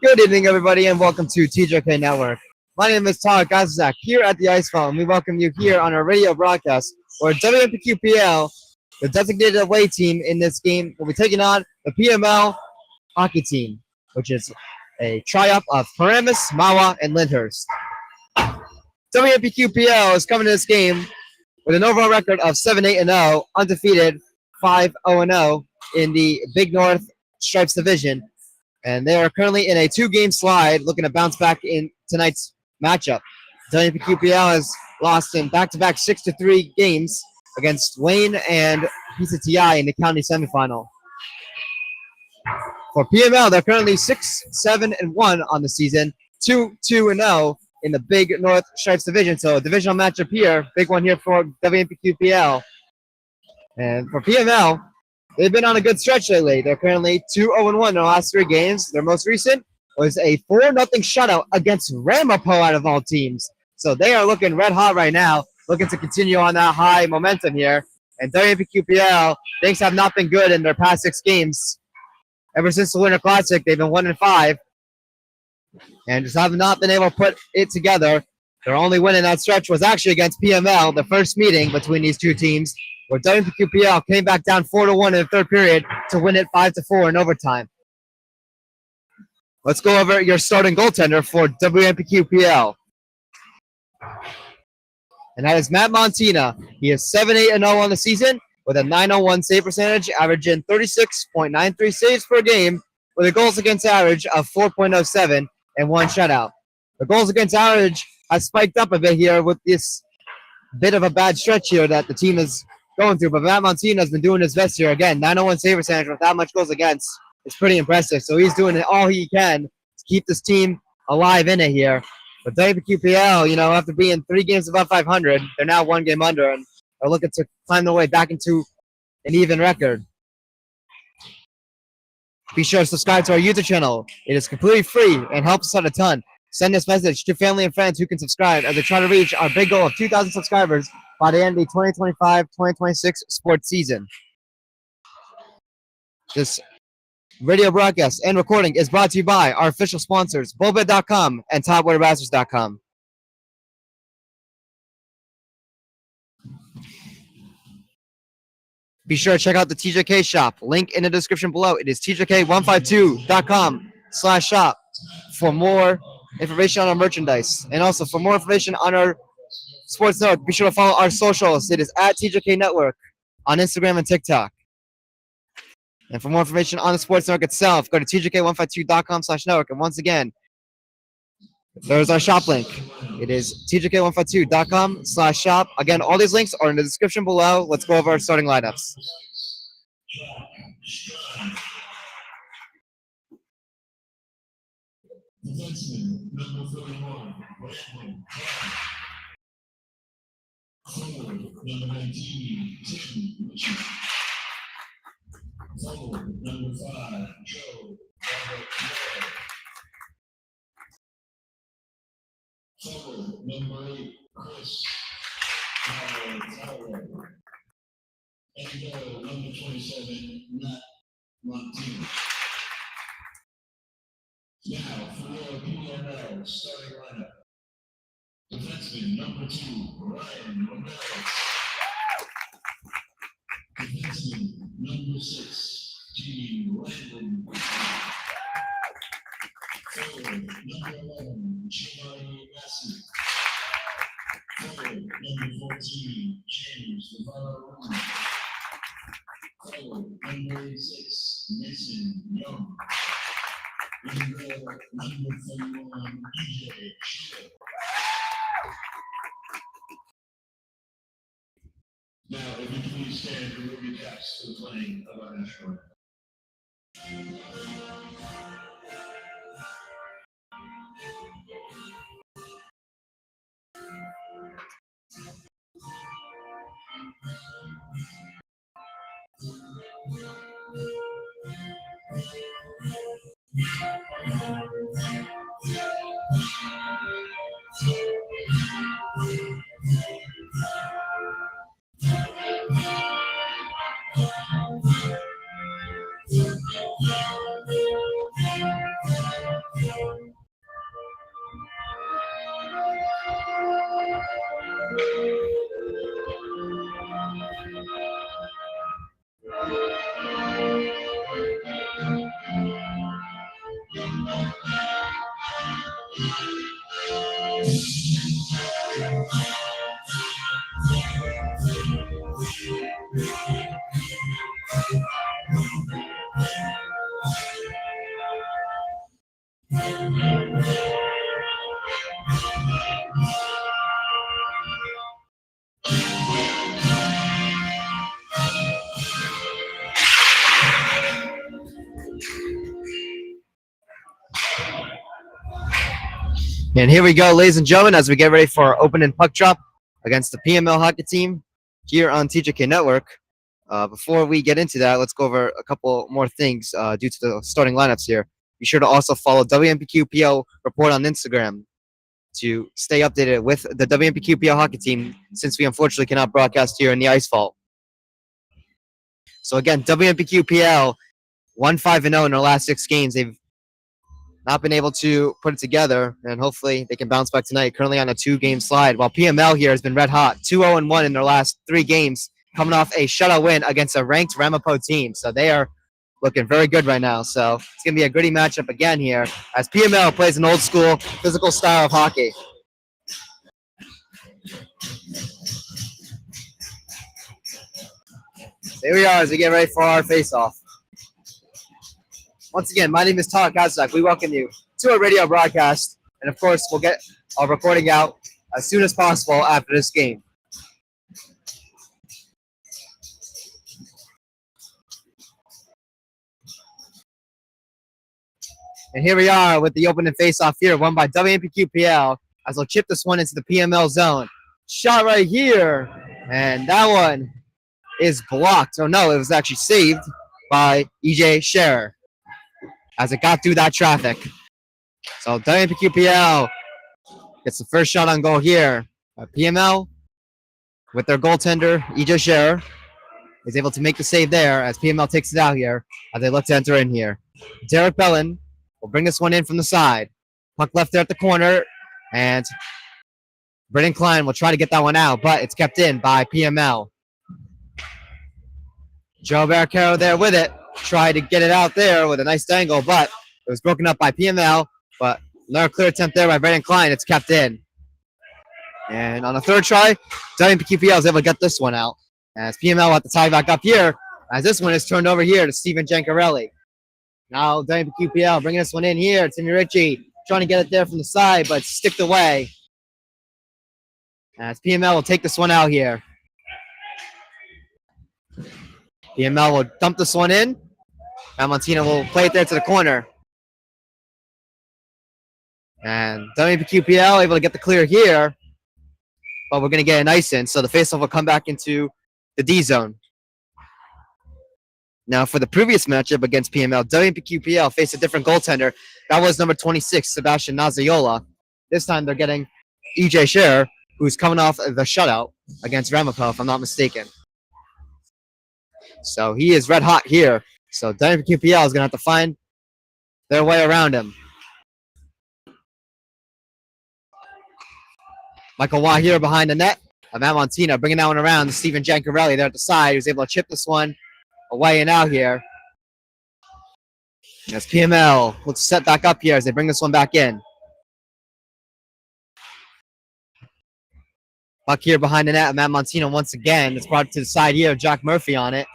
Good evening, everybody, and welcome to TJK Network. My name is Todd Gazak here at the Ice Phone. We welcome you here on our radio broadcast, where WMPQPL, the designated away team in this game, will be taking on the PML hockey team, which is a triumph of Paramus, Mawa, and Lyndhurst. WMPQPL is coming to this game with an overall record of 7-8-0, undefeated 5-0-0 in the Big North Stripes division. And they are currently in a 2-game slide, looking to bounce back in tonight's matchup. WMPQPL has lost in back-to-back 6-3 games against Wayne and PCTI in the county semifinal. For PML, they're currently 6-7-1 on the season, 2-2-0 in the Big North Stripes division. So a divisional matchup here, big one here for WMPQPL. And for PML, they've been on a good stretch lately. They're currently 2-0-1 in the last 3 games. Their most recent was a 4-0 shutout against Ramapo out of all teams. So they are looking red hot right now, looking to continue on that high momentum here. And WMPQPL, things have not been good in their past 6 games. Ever since the Winter Classic, they've been 1-5. And just have not been able to put it together. Their only win in that stretch was actually against PML, the first meeting between these two teams, where WMPQPL came back down 4-1 in the third period to win it 5-4 in overtime. Let's go over your starting goaltender for WMPQPL. And that is Matt Montina. He is 7-8-0 on the season with a .901 save percentage, averaging 36.93 saves per game with a goals against average of 4.07 and 1 shutout. The goals against average has spiked up a bit here with this bit of a bad stretch here that the team is going through, but Matt Montina has been doing his best here. Again, .901 save percentage with that much goals against. It's pretty impressive. So he's doing all he can to keep this team alive in it here. But WPQPL, after being 3 games above 500, they're now 1 game under and are looking to climb their way back into an even record. Be sure to subscribe to our YouTube channel. It is completely free and helps us out a ton. Send this message to family and friends who can subscribe as they try to reach our big goal of 2,000 subscribers by the end of the 2025-2026 sports season. This radio broadcast and recording is brought to you by our official sponsors, Bobet.com and TopWaterBastards.com. Be sure to check out the TJK shop. Link in the description below. It is TJK152.com/shop for more information on our merchandise. And also for more information on our sports network, be sure to follow our socials. It is at TJK Network on Instagram and TikTok. And for more information on the sports network itself, go to TJK152.com/network. And once again, there's our shop link. It is TJK152.com/shop. Again, all these links are in the description below. Let's go over our starting lineups. Defenseman, number 31, Brandon. Forward, number 19, Tim Richard. Forward, number 5, Joe Robert. Forward, number 8, Chris Tyler. And number 27, Matt Montina. Now, for your PML starting lineup. Defenseman, number 2, Ryan Morales. Defenseman, number 6, Gene Landon. Forward, number 11, Giovanni Massey. Forward, number 14, James Navarro. Forward, number 86, Mason Young. Number 31, DJ Sheila. Now, if you please stand and remove your caps for the playing of our national anthem. And here we go, ladies and gentlemen, as we get ready for our opening puck drop against the PML hockey team here on TJK Network. Before we get into that, let's go over a couple more things due to the starting lineups here. Be sure to also follow WMPQPL Report on Instagram to stay updated with the WMPQPL hockey team, since we unfortunately cannot broadcast here in the Ice Vault. So again, WMPQPL 1-5-0 in their last 6 games. They've not been able to put it together, and hopefully they can bounce back tonight. Currently on a 2-game slide, while PML here has been red hot, 2-0-1 in their last 3 games, coming off a shutout win against a ranked Ramapo team. So they are looking very good right now. So it's going to be a gritty matchup again here, as PML plays an old school physical style of hockey. So here we are as we get ready for our face-off. Once again, my name is Todd Kazak. We welcome you to our radio broadcast. And of course, we'll get our recording out as soon as possible after this game. And here we are with the opening face-off here, won by WMPQPL, as they'll chip this one into the PML zone. Shot right here, and that one is blocked. Oh no, it was actually saved by EJ Scherer as it got through that traffic. So WMPQPL gets the first shot on goal here. PML, with their goaltender, EJ Scherer, is able to make the save there as PML takes it out here as they look to enter in here. Derek Bellin will bring this one in from the side. Puck left there at the corner, and Brendan Klein will try to get that one out, but it's kept in by PML. Joe Barricaro there with it. Tried to get it out there with a nice dangle, but it was broken up by PML. But another clear attempt there by Brendan Klein. It's kept in. And on the third try, WMPQPL is able to get this one out, as PML will have to tie back up here, as this one is turned over here to Steven Giancarelli. Now WMPQPL bringing this one in here. Timmy Ritchie trying to get it there from the side, but sticked away. As PML will take this one out here. PML will dump this one in. And Montina will play it there to the corner. And WMPQPL able to get the clear here. But we're going to get an ice in, so the faceoff will come back into the D zone. Now, for the previous matchup against PML, WMPQPL faced a different goaltender. That was number 26, Sebastian Naziola. This time they're getting EJ Scherer, who's coming off the shutout against Ramapo, if I'm not mistaken. So he is red hot here. So WMPQPL is going to have to find their way around him. Michael Waugh here behind the net. Matt Montina bringing that one around to Steven Giancarelli there at the side. He was able to chip this one away and out here. As PML looks set back up here as they bring this one back in. Puck here behind the net. Matt Montina once again. It's brought to the side here. Jack Murphy on it.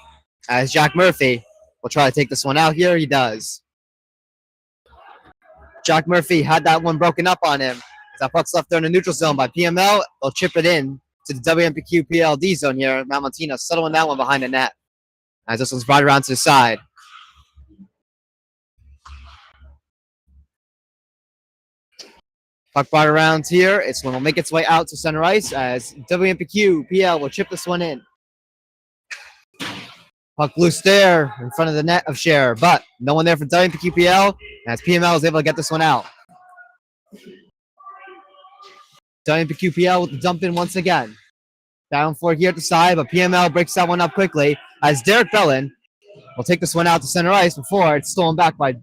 As Jack Murphy will try to take this one out here. He does. Jack Murphy had that one broken up on him. As that puck's left there in the neutral zone by PML. They'll chip it in to the WMPQPL D zone here. Matt Montina settling that one behind the net. As this one's brought around to the side. Puck brought around here. It's one will make its way out to center ice as WMPQPL will chip this one in. Puck loose there in front of the net of Scherer, but no one there for WMPQPL as PML is able to get this one out. WMPQPL with the dump in once again. Down for here at the side, but PML breaks that one up quickly as Derek Bellin will take this one out to center ice before it's stolen back by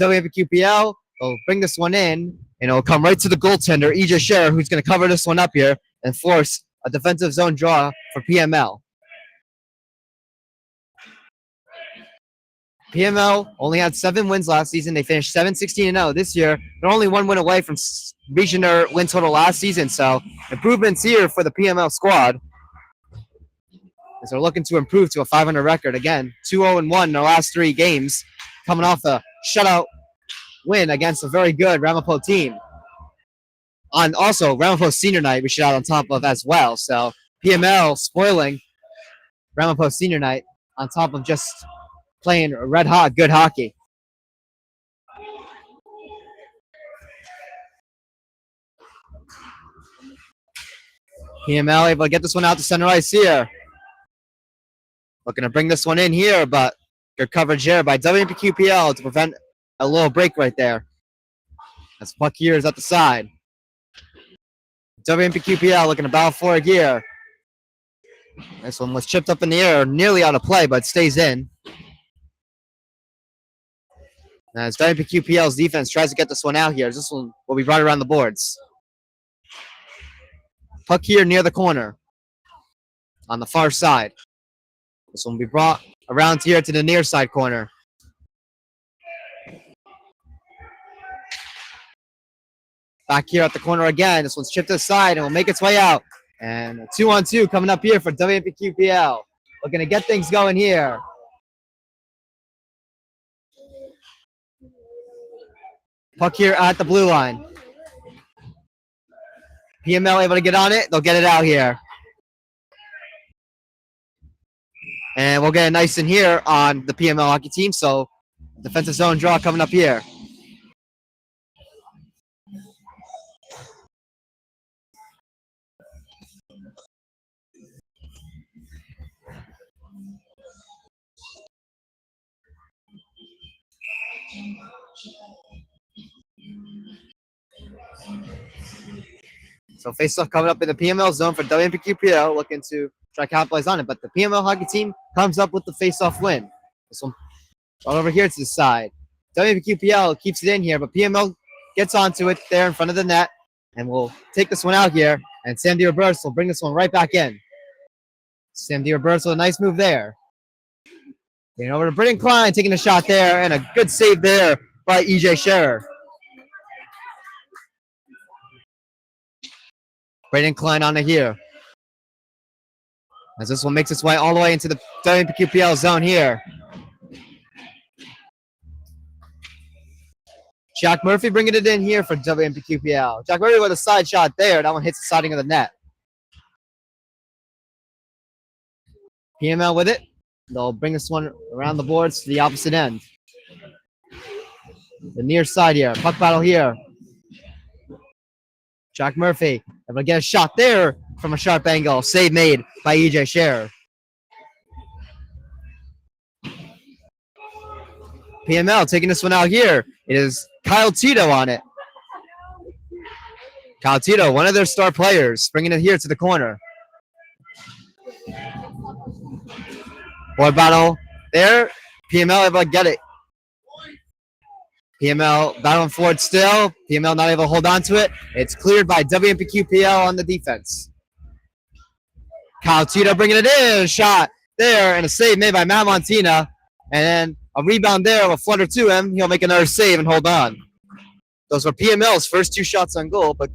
WMPQPL. They'll bring this one in, and it'll come right to the goaltender, EJ Scherer, who's going to cover this one up here and force a defensive zone draw for PML. PML only had 7 wins last season. They finished 7-16-0 this year. They're only 1 win away from reaching their win total last season, so improvements here for the PML squad as they're looking to improve to a 500 record. Again, 2-0-1 in their last 3 games, coming off a shutout win against a very good Ramapo team. On also Ramapo Senior Night, we should out on top of as well. So PML spoiling Ramapo Senior Night on top of just playing red hot good hockey. PML able to get this one out to center ice here. Looking to bring this one in here, but good coverage here by WMPQPL to prevent a little break right there. As puck here is at the side. WMPQPL looking to battle for it here. This one was chipped up in the air, nearly out of play, but stays in. As WMPQPL's defense tries to get this one out here, this one will be right around the boards. Puck here near the corner on the far side. This one will be brought around here to the near side corner. Back here at the corner again. This one's chipped aside and will make its way out. And a 2-on-2 coming up here for WMPQPL. Looking to get things going here. Puck here at the blue line. PML able to get on it. They'll get it out here. And we'll get it nice in here on the PML hockey team. So defensive zone draw coming up here. So face-off coming up in the PML zone for WMPQPL, looking to try to capitalize on it. But the PML hockey team comes up with the face-off win. This one right over here to the side. WMPQPL keeps it in here, but PML gets onto it there in front of the net. And we'll take this one out here. And Sam DiRoberto will bring this one right back in. Sam DiRoberto, a nice move there. Getting over to Britton Klein, taking a shot there, and a good save there by EJ Scherer. Britton Klein on it here. As this one makes its way all the way into the WMPQPL zone here. Jack Murphy bringing it in here for WMPQPL. Jack Murphy with a side shot there. That one hits the siding of the net. PML with it. They'll bring this one around the boards to the opposite end. The near side here. Puck battle here. Jack Murphy able to get a shot there from a sharp angle. Save made by EJ Scherer. PML taking this one out here. It is Kyle Tito on it. Kyle Tito, one of their star players, bringing it here to the corner. Board battle there. PML able to get it. PML battling for it still. PML not able to hold on to it. It's cleared by WMPQPL on the defense. Kyle Tito bringing it in. A shot there and a save made by Matt Montina. And then a rebound there will flutter to him. He'll make another save and hold on. Those were PML's first 2 shots on goal, but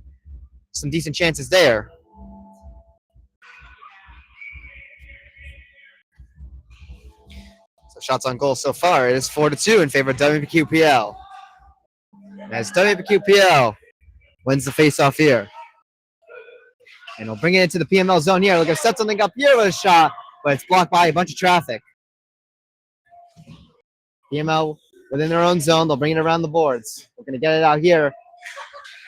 some decent chances there. So shots on goal so far, it is 4-2 in favor of WMPQPL. As WMPQPL wins the face-off here. And we'll bring it into the PML zone here. Looking to set something up here with a shot, but it's blocked by a bunch of traffic. PML within their own zone. They'll bring it around the boards. We're going to get it out here.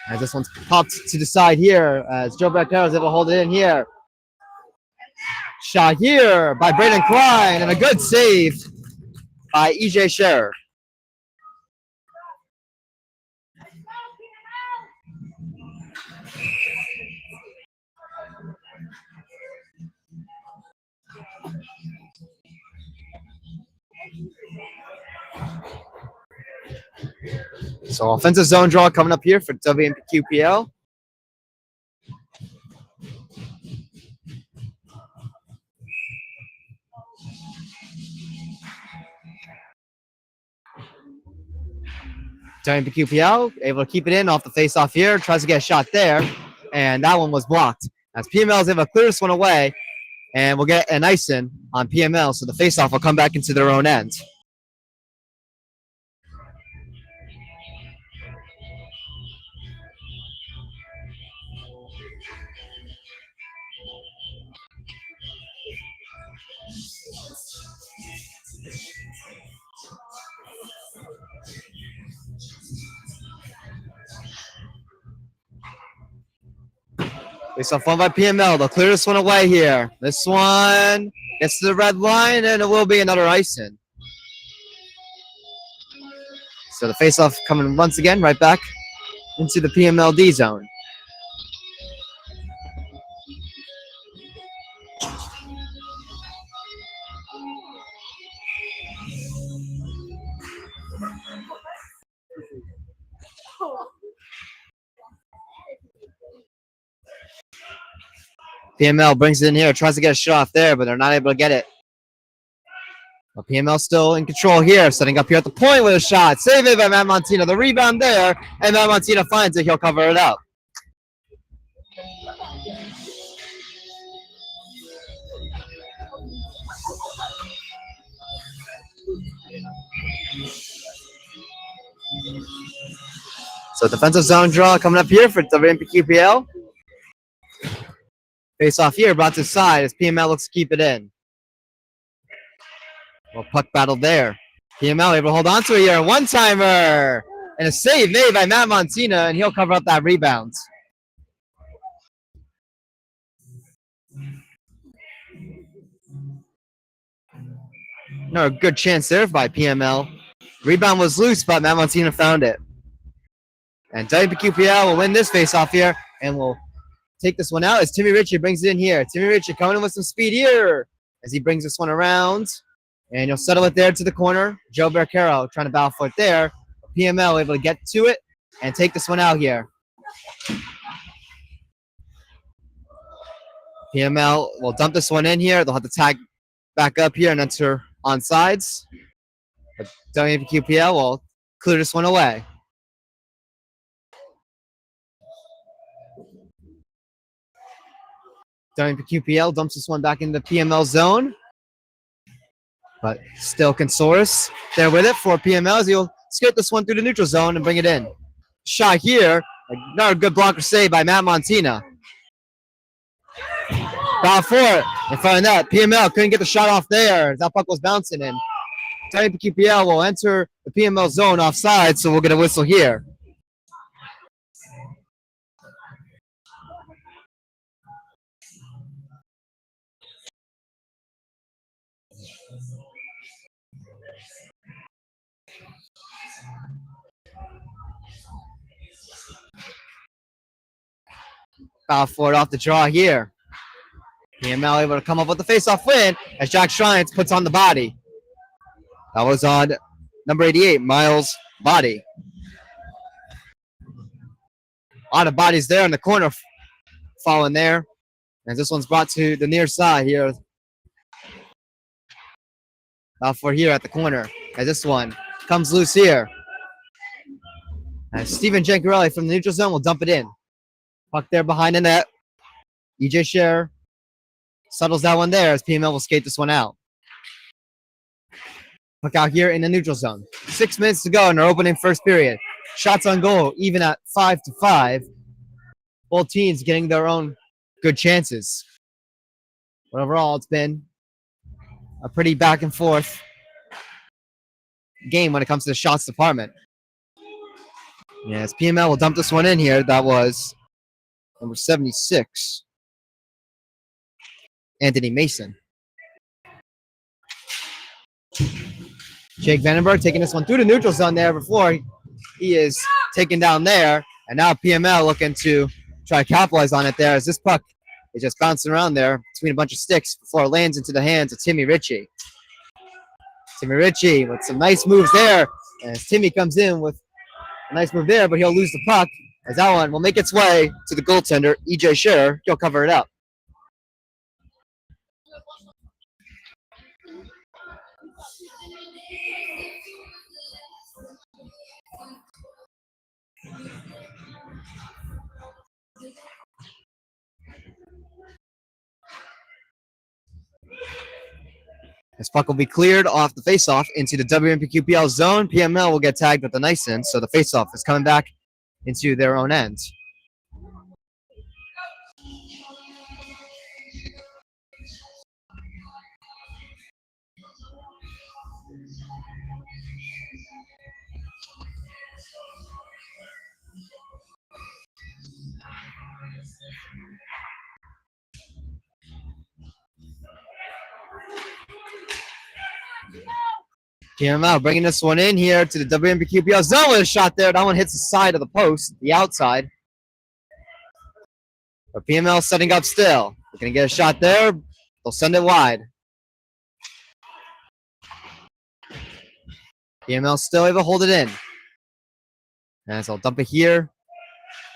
As this one's popped to the side here. As Joe Beccaro is able to hold it in here. Shot here by Braden Klein. And a good save by EJ Scherer. So offensive zone draw coming up here for WMPQPL. WMPQPL able to keep it in off the face-off here. Tries to get a shot there, and that one was blocked. As PML is able to clear this one away, and we'll get an icing on PML, so the face-off will come back into their own end. Face-off won by PML. They'll clear this one away here. This one gets to the red line, and it will be another icing. So the face-off coming once again right back into the PMLD zone. PML brings it in here, tries to get a shot off there, but they're not able to get it. But PML still in control here, setting up here at the point with a shot. Save it by Matt Montina. The rebound there, and Matt Montina finds it. He'll cover it up. So defensive zone draw coming up here for WMPQPL. Face off here, brought to the side as PML looks to keep it in. Well, puck battle there. PML able to hold on to it here. One-timer! And a save made by Matt Montina, and he'll cover up that rebound. Another good chance there by PML. Rebound was loose, but Matt Montina found it. And WMPQPL will win this face-off here, and will take this one out as Timmy Ritchie brings it in here. Timmy Ritchie coming in with some speed here as he brings this one around. And he'll settle it there to the corner. Joe Barcaro trying to battle for it there. PML able to get to it and take this one out here. PML will dump this one in here. They'll have to tag back up here and enter on sides. But WMPQPL will clear this one away. WMPQPL dumps this one back into the PML zone. But still can source there with it for PML as he'll skip this one through the neutral zone and bring it in. Shot here. Another good blocker save by Matt Montina. Foul for it. In front of that, PML couldn't get the shot off there. That puck was bouncing in. WMPQPL will enter the PML zone offside, so we'll get a whistle here. Foul for it off the draw here. PML able to come up with the face-off win as Jack Shrines puts on the body. That was on number 88, Miles' body. A lot of bodies there in the corner falling there. As this one's brought to the near side here. Foul for here at the corner as this one comes loose here. As Steven Jancarelli from the neutral zone will dump it in. Puck there behind the net. EJ Scher settles that one there as PML will skate this one out. Puck out here in the neutral zone. 6 minutes to go in our opening first period. Shots on goal, even at 5-5. Both teams getting their own good chances. But overall, it's been a pretty back and forth game when it comes to the shots department. Yes, PML will dump this one in here. That was number 76, Anthony Mason. Jake Vandenberg taking this one through the neutral zone there before he is taken down there. And now PML looking to try to capitalize on it there as this puck is just bouncing around there between a bunch of sticks before it lands into the hands of Timmy Ritchie. Timmy Ritchie with some nice moves there as Timmy comes in with A nice move there, but he'll lose the puck as that one will make its way to the goaltender, EJ Scherer. He'll cover it up. This puck will be cleared off the faceoff into the WMPQPL zone. PML will get tagged with the nice end, so the faceoff is coming back into their own end. PML bringing this one in here to the WMPQPL zone with a shot there. That one hits the side of the post, the outside. But PML setting up still. They're going to get a shot there. They'll send it wide. PML still able to hold it in. And so I'll dump it here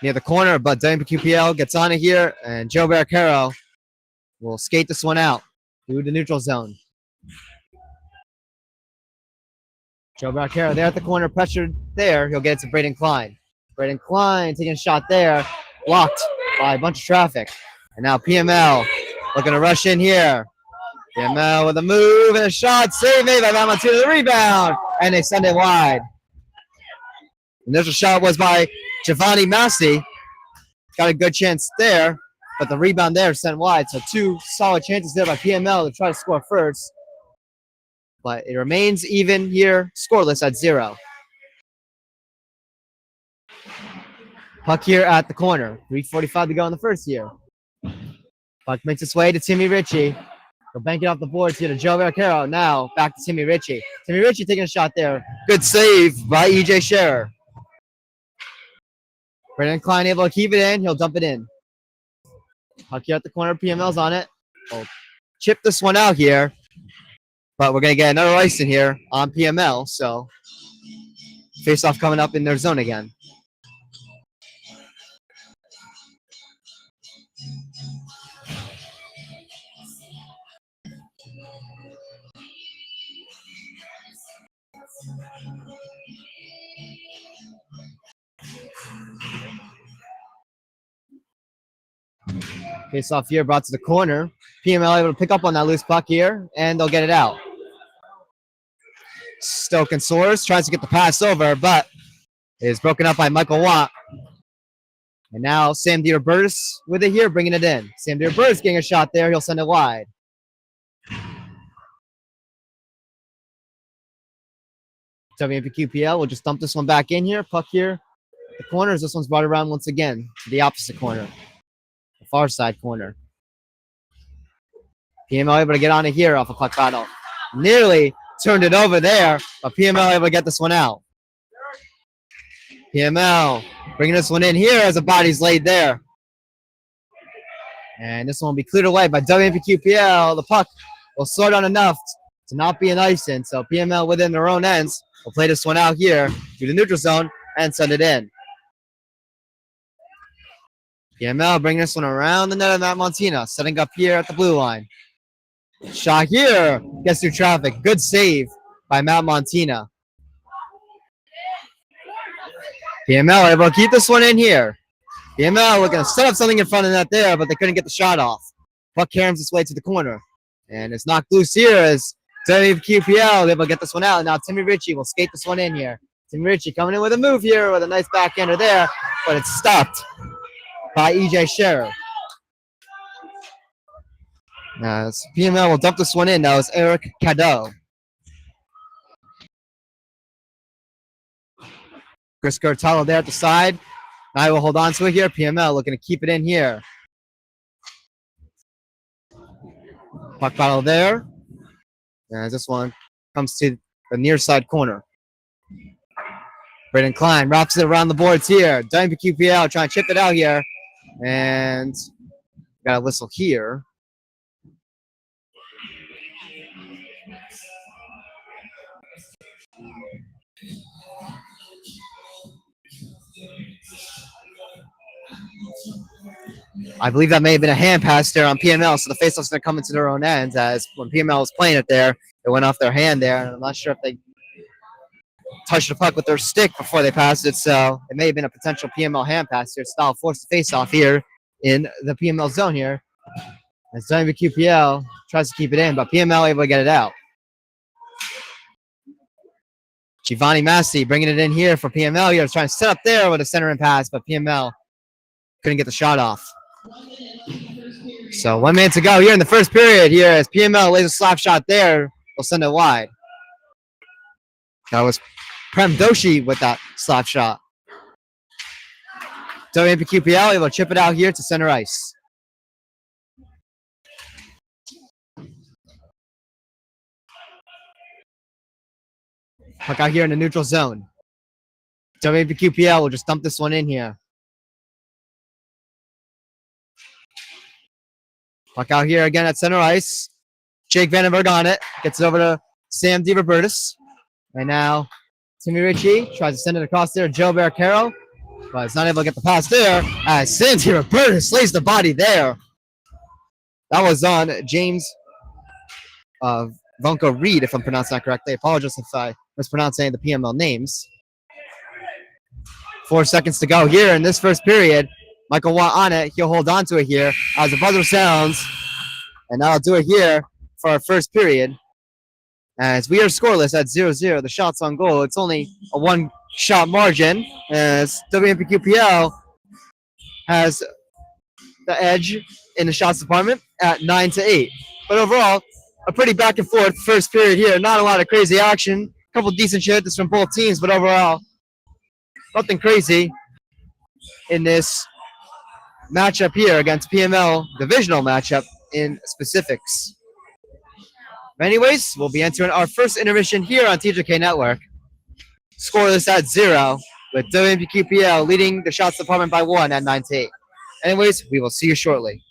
near the corner, but WMPQPL gets on it here, and Joe Barricaro will skate this one out through the neutral zone. Joe Barricaro there at the corner, pressured there. He'll get it to Braden Klein. Braden Klein taking a shot there, blocked by a bunch of traffic. And now PML looking to rush in here. PML with a move and a shot, save made by Valentino, the rebound, and they send it wide. Initial shot was by Giovanni Massi. Got a good chance there, but the rebound there sent wide. So two solid chances there by PML to try to score first. But it remains even here, scoreless at 0. Puck here at the corner. 3:45 to go in the first here. Puck makes its way to Timmy Ritchie. He'll bank it off the boards here to Joe Barricaro. Now back to Timmy Ritchie. Timmy Ritchie taking a shot there. Good save by EJ Scherer. Brendan Klein able to keep it in. He'll dump it in. Puck here at the corner. PML's on it. We'll chip this one out here. But we're going to get another ice in here on PML. So face-off coming up in their zone again. Face off here, brought to the corner. PML able to pick up on that loose puck here, and they'll get it out. Stoke and Soares tries to get the pass over, but is broken up by Michael Watt. And now Sam Dieter-Burtis with it here, bringing it in. Sam Dieter-Burtis getting a shot there. He'll send it wide. WMPQPL will just dump this one back in here. Puck here at the corners. This one's brought around once again to the opposite corner. The far side corner. PML able to get on it here off a puck battle. Nearly turned it over there, but PML able to get this one out. PML bringing this one in here as the body's laid there. And this one will be cleared away by WMPQPL. The puck will slow down enough to not be an ice-in. So PML within their own ends will play this one out here through the neutral zone and send it in. PML bringing this one around the net of Matt Montina, setting up here at the blue line. Shot here, gets through traffic. Good save by Matt Montina. PML able to keep this one in here. PML looking to set up something in front of that there, but they couldn't get the shot off. Puck caroms its way to the corner. And it's knocked loose here as WQPL able to get this one out. Now Timmy Ritchie will skate this one in here. Timmy Ritchie coming in with a move here with a nice backhander there, but it's stopped by EJ Scherer. Now PML will dump this one in. That was Eric Cadeau. Chris Curtalo there at the side. Now will hold on to it here. PML looking to keep it in here. Puck battle there. And this one comes to the near side corner. Braden Klein wraps it around the boards here. WQPL trying to chip it out here. And got a whistle here. I believe that may have been a hand pass there on PML, so the faceoff's going to come into their own ends, as when PML was playing it there, it went off their hand there, and I'm not sure if they touched the puck with their stick before they passed it, so it may have been a potential PML hand pass here. Style forced the faceoff here in the PML zone here, as WMPQPL tries to keep it in, but PML able to get it out. Giovanni Massi bringing it in here for PML here, trying to set up there with a center and pass, but PML couldn't get the shot off. So 1 minute to go here in the first period here as PML lays a slap shot there. They'll send it wide. That was Prem Doshi with that slap shot. WMPQPL able to chip it out here to center ice. Puck out here in the neutral zone. WMPQPL will just dump this one in here. Puck out here again at center ice. Jake Vandenberg on it. Gets it over to Sam DiRobertis. And now Timmy Ritchie tries to send it across there. Joe Barricaro. But it's not able to get the pass there. As Sam DiRobertis lays the body there. That was on James Vonko Reed, if I'm pronouncing that correctly. I apologize if I mispronounce any of the PML names. 4 seconds to go here in this first period. Michael Watt on it. He'll hold on to it here as the buzzer sounds. And that'll do it here for our first period. As we are scoreless at 0-0. The shots on goal. It's only a one-shot margin as WMPQPL has the edge in the shots department at 9-8. But overall, a pretty back and forth first period here. Not a lot of crazy action. A couple decent shoots from both teams, but overall, nothing crazy in this matchup here against PML divisional matchup in specifics. Anyways, we'll be entering our first intermission here on TJK Network. Scoreless at 0, with WMPQPL leading the shots department by 1 at 9-8. Anyways, we will see you shortly.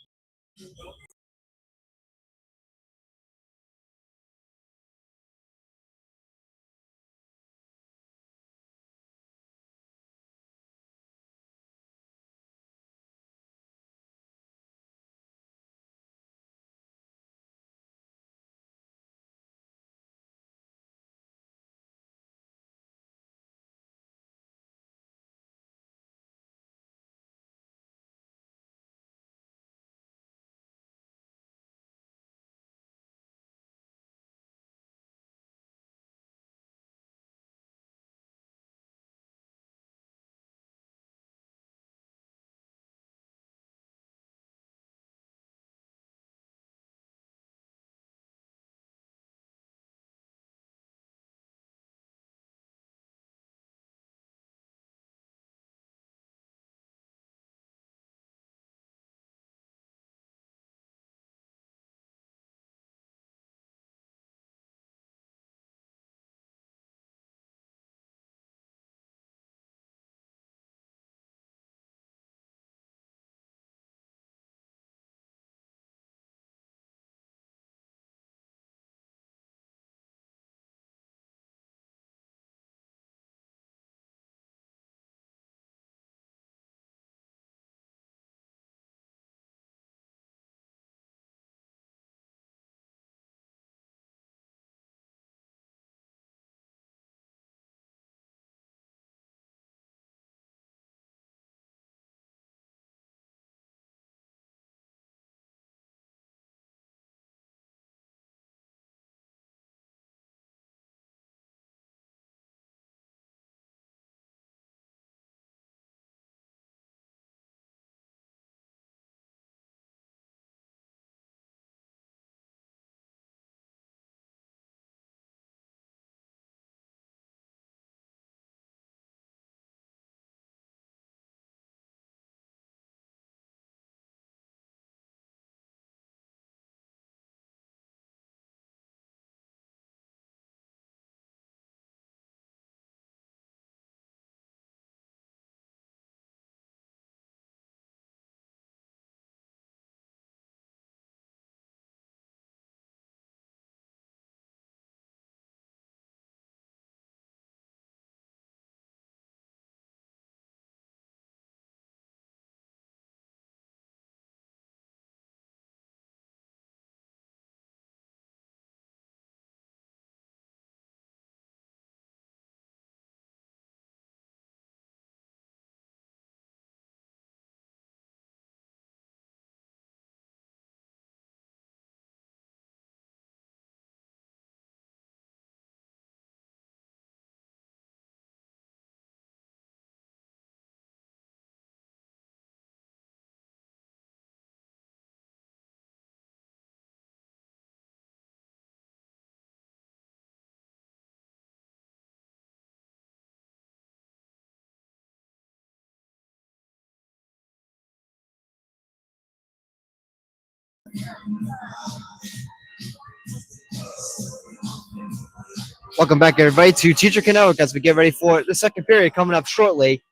Welcome back, everybody, to TJK NETWORK as we get ready for the second period coming up shortly,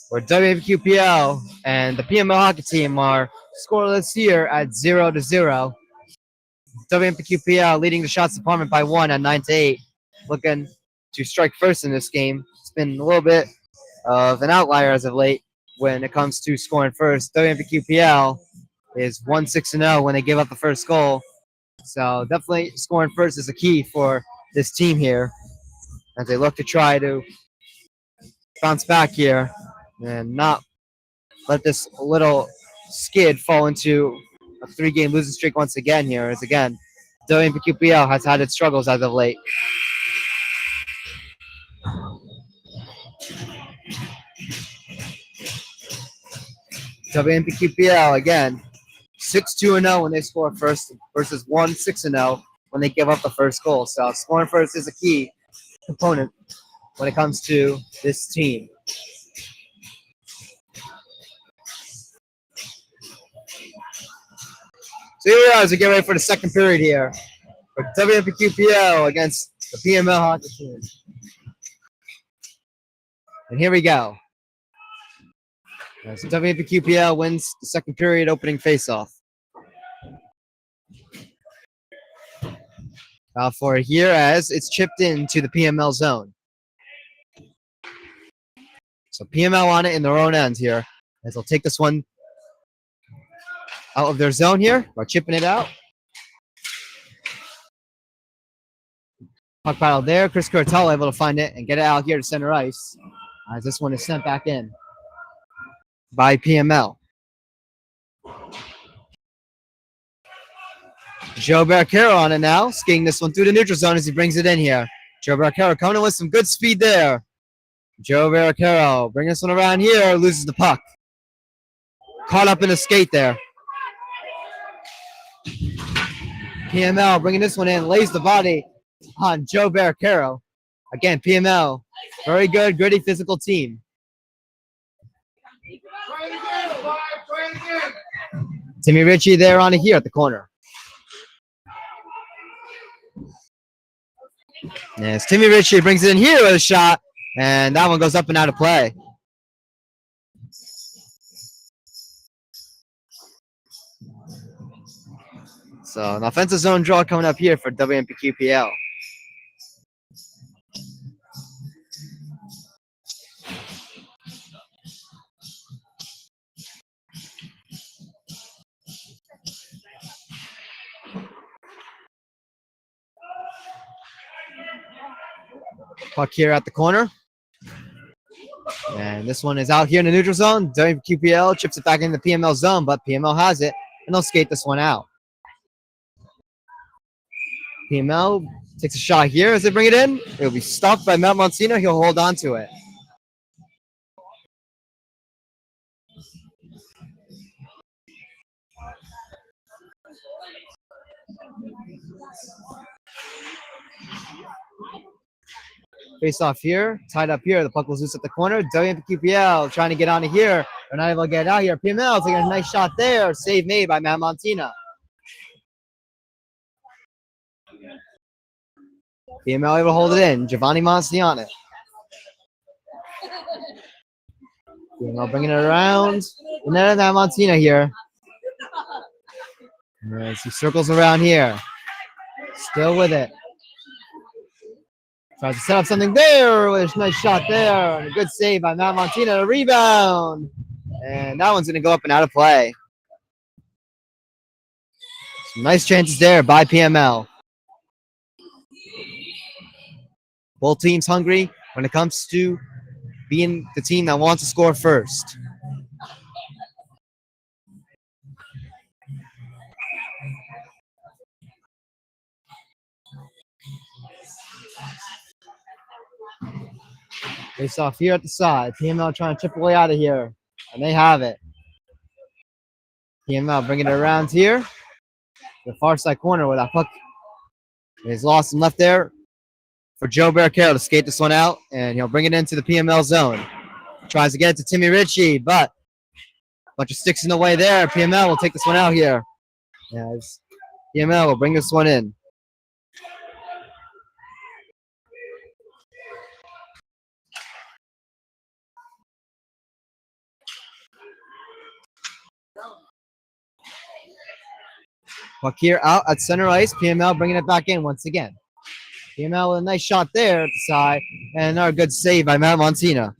where WMPQPL and the PML hockey team are scoreless here at 0-0. WMPQPL leading the shots department by 1 at 9-8, looking to strike first in this game. It's been a little bit of an outlier as of late when it comes to scoring first. WMPQPL is 1-6-0 when they give up the first goal. So definitely scoring first is a key for this team here as they look to try to bounce back here and not let this little skid fall into a 3-game losing streak once again here, as again, WMPQPL has had its struggles as of late. WMPQPL again, 6-2-0 when they score first versus 1-6-0 when they give up the first goal. So scoring first is a key component when it comes to this team. So here we are as we get ready for the second period here for WMPQPL against the PML hockey team. And here we go. So WMPQPL wins the second period opening faceoff. For here as it's chipped into the PML zone. So PML on it in their own end here as they'll take this one out of their zone here by chipping it out. Puck battle there. Chris Curtel able to find it and get it out here to center ice as this one is sent back in by PML. Joe Barricaro on it now, skiing this one through the neutral zone as he brings it in here. Joe Barricaro coming in with some good speed there. Joe Barricaro bringing this one around here, loses the puck. Caught up in a skate there. PML bringing this one in, lays the body on Joe Barricaro. Again, PML, very good, gritty, physical team. Timmy Ritchie there on it here at the corner. Yes, Timmy Ritchie brings it in here with a shot, and that one goes up and out of play. So an offensive zone draw coming up here for WMPQPL. Puck here at the corner. And this one is out here in the neutral zone. WMPQPL chips it back in the PML zone, but PML has it, and they'll skate this one out. PML takes a shot here as they bring it in. It'll be stopped by Matt Monsino. He'll hold on to it. Face off here, tied up here. The puck was loose at the corner. WMPQPL trying to get on to here. They're not able to get out here. PML taking a nice shot there. Save made by Matt Montina. PML able to hold it in. Giovanni Monsini on it. PML bringing it around. And then Matt Montina here. As he circles around here. Still with it. Tries to set up something there with a nice shot there. And a good save by Matt Montina. A rebound. And that one's going to go up and out of play. Some nice chances there by PML. Both teams hungry when it comes to being the team that wants to score first. Face off here at the side. PML trying to chip away out of here. And they have it. PML bringing it around here. The far side corner where that puck is lost and left there for Joe Barricaro to skate this one out. And he'll bring it into the PML zone. Tries to get it to Timmy Ritchie, but a bunch of sticks in the way there. PML will take this one out here. As PML will bring this one in. Puck here out at center ice. PML bringing it back in once again. PML with a nice shot there at the side, and another good save by Matt Montina.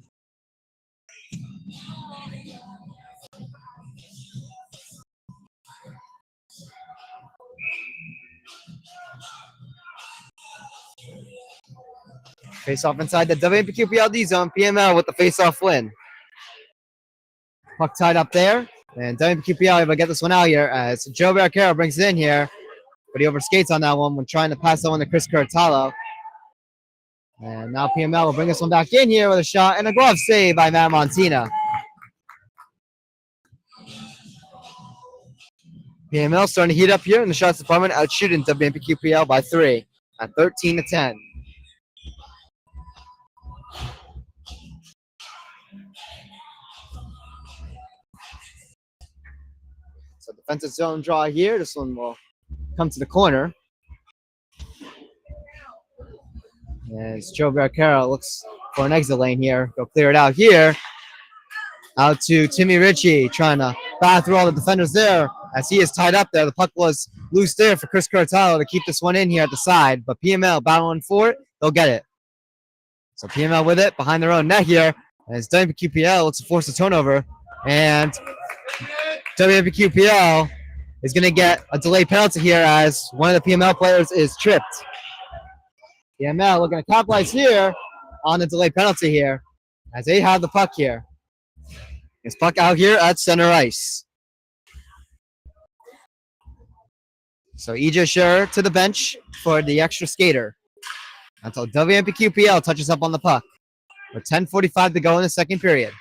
Face off inside the WMPQPL D zone. PML with the face off win. Puck tied up there, and WMPQPL able to get this one out here as Joe Barricaro brings it in here, but he overskates on that one when trying to pass that one to Chris Curtalo. And now PML will bring this one back in here with a shot and a glove save by Matt Montina. PML starting to heat up here in the shots department, out shooting WMPQPL by 3 at 13-10. So defensive zone draw here. This one will come to the corner. As Joe Barricaro looks for an exit lane here. Go clear it out here. Out to Timmy Ritchie, trying to battle through all the defenders there as he is tied up there. The puck was loose there for Chris Curtalo to keep this one in here at the side. But PML battling for it. They'll get it. So PML with it behind their own net here as WMPQPL looks to force a turnover. And WMPQPL is going to get a delayed penalty here as one of the PML players is tripped. PML looking to capitalize here on the delayed penalty here as they have the puck here. It's puck out here at center ice. So EJ Scherer to the bench for the extra skater until WMPQPL touches up on the puck with 10:45 to go in the second period.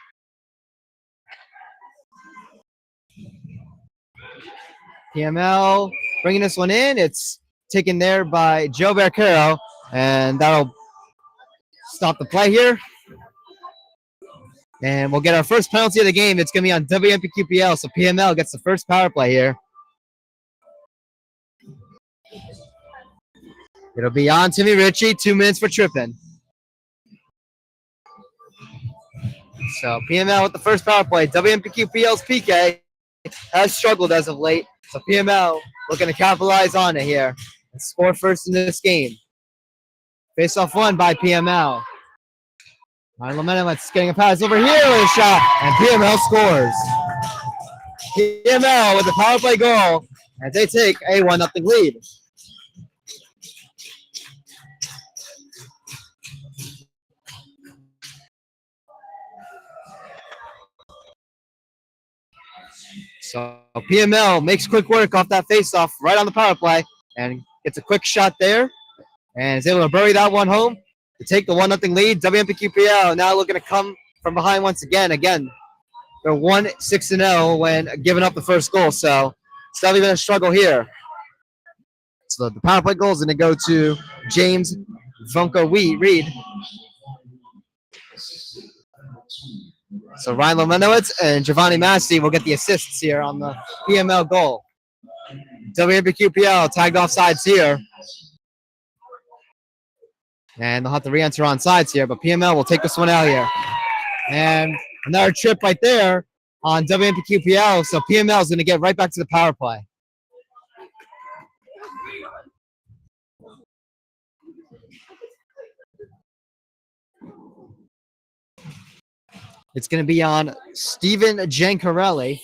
PML bringing this one in. It's taken there by Joe Barricaro, and that'll stop the play here. And we'll get our first penalty of the game. It's going to be on WMPQPL, so PML gets the first power play here. It'll be on Timmy Ritchie, 2 minutes for tripping. So PML with the first power play. WMPQPL's PK has struggled as of late, so PML looking to capitalize on it here and score first in this game. Face-off won by PML. Ryan Lemenowitz getting a pass over here with a shot, and PML scores. PML with the power play goal, and they take a 1-0 lead. So PML makes quick work off that face-off right on the power play and gets a quick shot there and is able to bury that one home to take the 1-0 lead. WMPQPL now looking to come from behind once again. Again, they're 1-6-0 when giving up the first goal, so it's not even a struggle here. So the power play goal is going to go to James Vunko Reed. So Ryan Lemenowitz and Giovanni Massi will get the assists here on the PML goal. WMPQPL tagged off sides here. And they'll have to re-enter on sides here, but PML will take this one out here. And another trip right there on WMPQPL, so PML is going to get right back to the power play. It's going to be on Steven Giancarelli.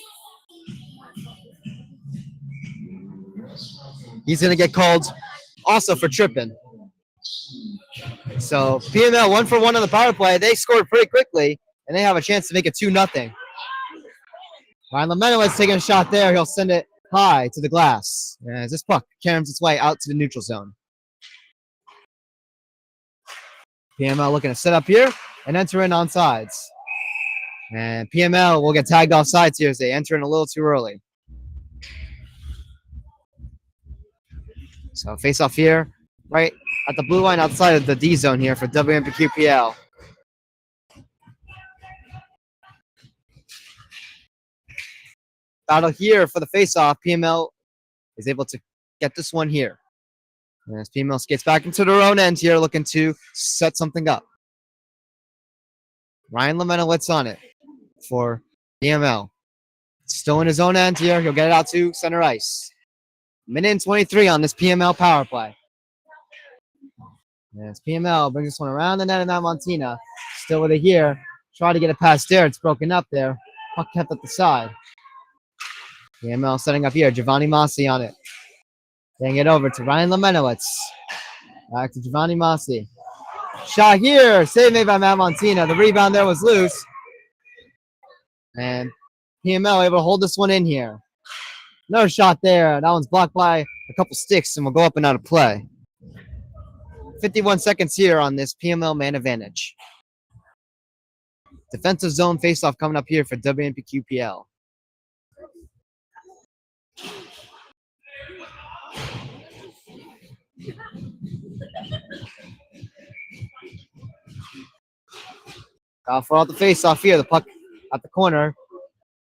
He's going to get called also for tripping. So PML 1-for-1 on the power play. They scored pretty quickly, and they have a chance to make it 2-0. Ryan Lemenowitz taking a shot there. He'll send it high to the glass as this puck caroms its way out to the neutral zone. PML looking to set up here and enter in on sides. And PML will get tagged off sides here as they enter in a little too early. So face off here, right at the blue line outside of the D zone here for WMPQPL. Battle here for the face off. PML is able to get this one here. And as PML skates back into their own end here, looking to set something up. Ryan Lemanowitz on it for PML. Still in his own end here. He'll get it out to center ice. Minute and 23 on this PML power play. As PML brings this one around the net of Matt Montina. Still with it here. Try to get it past there. It's broken up there. Puck kept at the side. PML setting up here. Giovanni Masi on it. Getting it over to Ryan Lemanowitz. Back to Giovanni Masi. Shot here. Save made by Matt Montina. The rebound there was loose. And PML able to hold this one in here. No shot there. That one's blocked by a couple sticks and will go up and out of play. 51 seconds here on this PML man advantage. Defensive zone faceoff coming up here for WMPQPL. For all the faceoff here. The puck at the corner.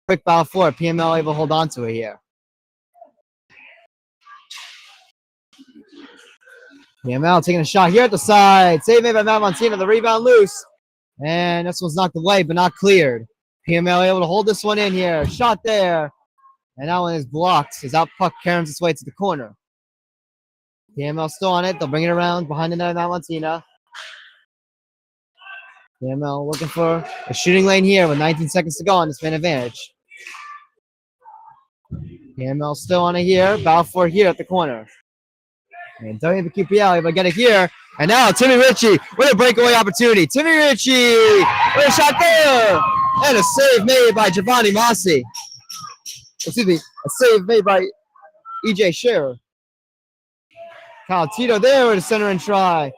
Quick foul for it. PML able to hold on to it here. PML taking a shot here at the side. Save made by Matt Montina. The rebound loose. And this one's knocked away, but not cleared. PML able to hold this one in here. Shot there. And that one is blocked as that puck carries its way to the corner. PML still on it. They'll bring it around behind the net of Matt Montina. PML looking for a shooting lane here with 19 seconds to go on this man advantage. PML still on it here. Battle for it here at the corner. And WMPQPL able to get it here. And now Timmy Ritchie with a breakaway opportunity. Timmy Ritchie with a shot there. And a save made by Giovanni Masi. Excuse me, a save made by EJ Scherer. Kyle Tito there with a center and try.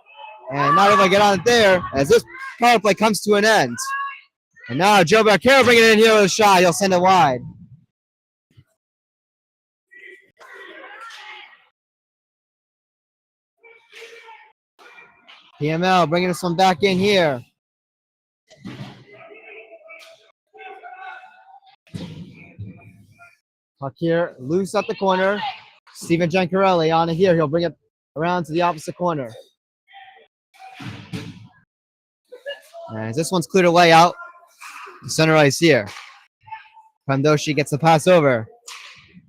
And not able to get on it there as this power play comes to an end. And now Joe Barcaro bringing it in here with a shot. He'll send it wide. PML bringing this one back in here. Puck here, loose at the corner. Steven Giancarelli on it here. He'll bring it around to the opposite corner. As this one's cleared away out. The center ice here. Pandoshi gets the pass over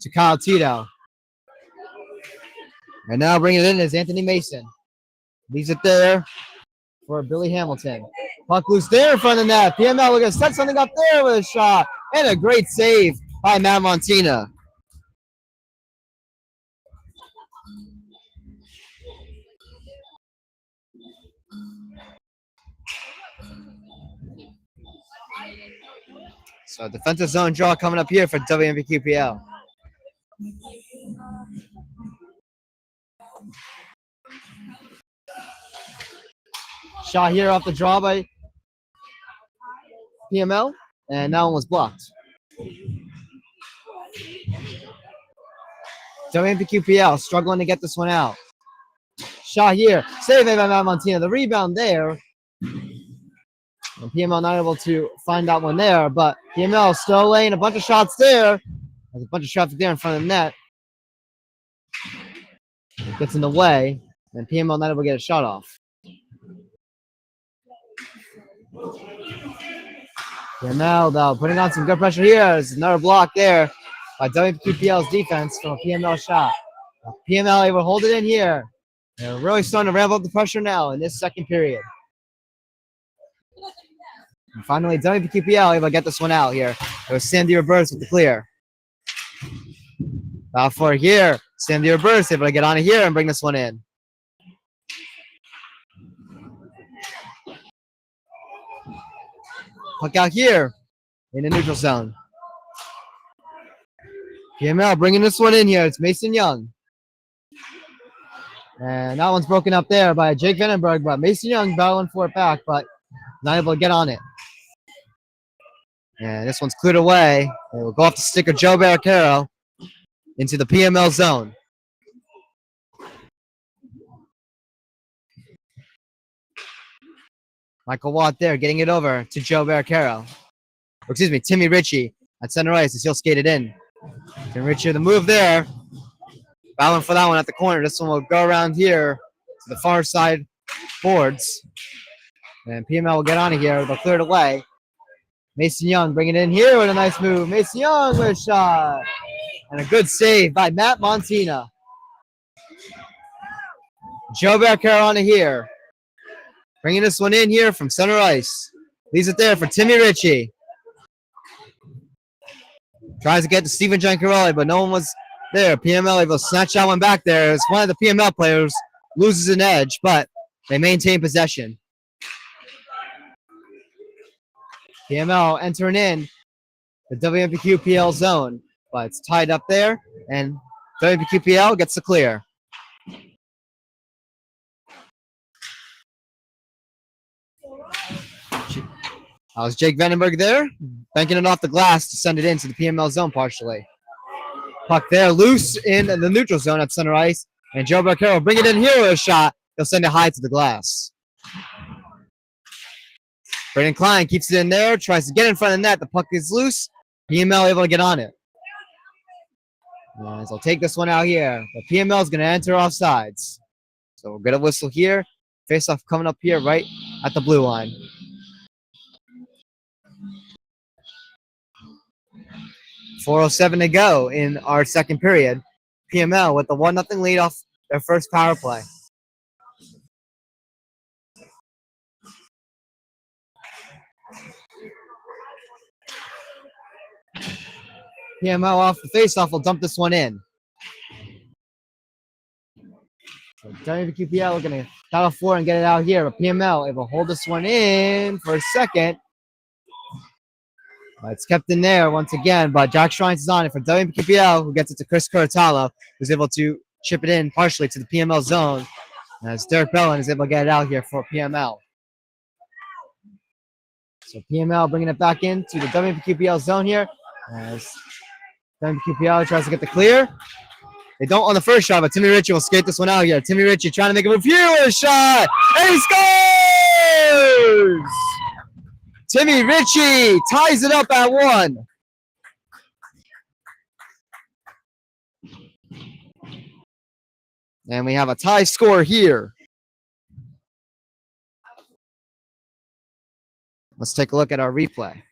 to Kyle Tito. And now bringing it in is Anthony Mason. Leaves it there for Billy Hamilton. Puck loose there in front of the net. PML looking to set something up there with a shot. And a great save by Matt Montina. So defensive zone draw coming up here for WMPQPL. Shot here off the draw by PML, and that one was blocked. WMPQPL struggling to get this one out. Shot here, save made by Matt Montina. The rebound there. And PML not able to find that one there, but PML still laying a bunch of shots there. There's a bunch of traffic there in front of the net. It gets in the way, and PML not able to get a shot off. PML though putting on some good pressure here. There's another block there by WPPL's defense from a PML shot. PML able to hold it in here. They're really starting to ramp up the pressure now in this second period. And finally, WPPL able to get this one out here. It was Sandy Reverse with the clear. Out for here. Sandy Reverse able to get on it here and bring this one in. Puck out here in the neutral zone. PML bringing this one in here. It's Mason Young. And that one's broken up there by Jake Vandenberg, but Mason Young battling for it back, but not able to get on it. And this one's cleared away. It will go off the stick of Joe Barricaro into the PML zone. Michael Watt there getting it over to Joe Barricaro. Or excuse me, Timmy Ritchie at center ice as he'll skate it in. Timmy Ritchie the move there. Battling for that one at the corner. This one will go around here to the far side boards. And PML will get on it here. They'll clear it away. Mason Young bringing it in here with a nice move. Mason Young with a shot. And a good save by Matt Montina. Joe Bearcaro on it here. Bringing this one in here from center ice. Leaves it there for Timmy Ritchie. Tries to get to Steven Giancarelli, but no one was there. PML able to snatch that one back there as one of the PML players loses an edge, but they maintain possession. PML entering in the WMPQPL zone, but it's tied up there, and WMPQPL gets the clear. That was Jake Vandenberg there, banking it off the glass to send it into the PML zone partially. Puck there, loose in the neutral zone at center ice, and Joe Bearcaro bring it in here with a shot. He'll send it high to the glass. Braden Klein keeps it in there, tries to get in front of the net. The puck is loose. PML able to get on it. As I'll take this one out here. The PML is going to enter offsides. So we'll get a whistle here. Face off coming up here right at the blue line. .407 to go in our second period. PML with the 1-0 lead off their first power play. PML off the faceoff will dump this one in. So WMPQPL are going to battle for and get it out here, but PML able to hold this one in for a second. It's kept in there once again, but Jack Shrines is on it for WMPQPL, who gets it to Chris Curatalo, who's able to chip it in partially to the PML zone. As Derek Bellin is able to get it out here for PML. So PML bringing it back into the WMPQPL zone here. As WMPQPL tries to get the clear. They don't on the first shot, but Timmy Ritchie will skate this one out here. Timmy Ritchie trying to make a move here with a shot. And he scores! Timmy Ritchie ties it up at 1. And we have a tie score here. Let's take a look at our replay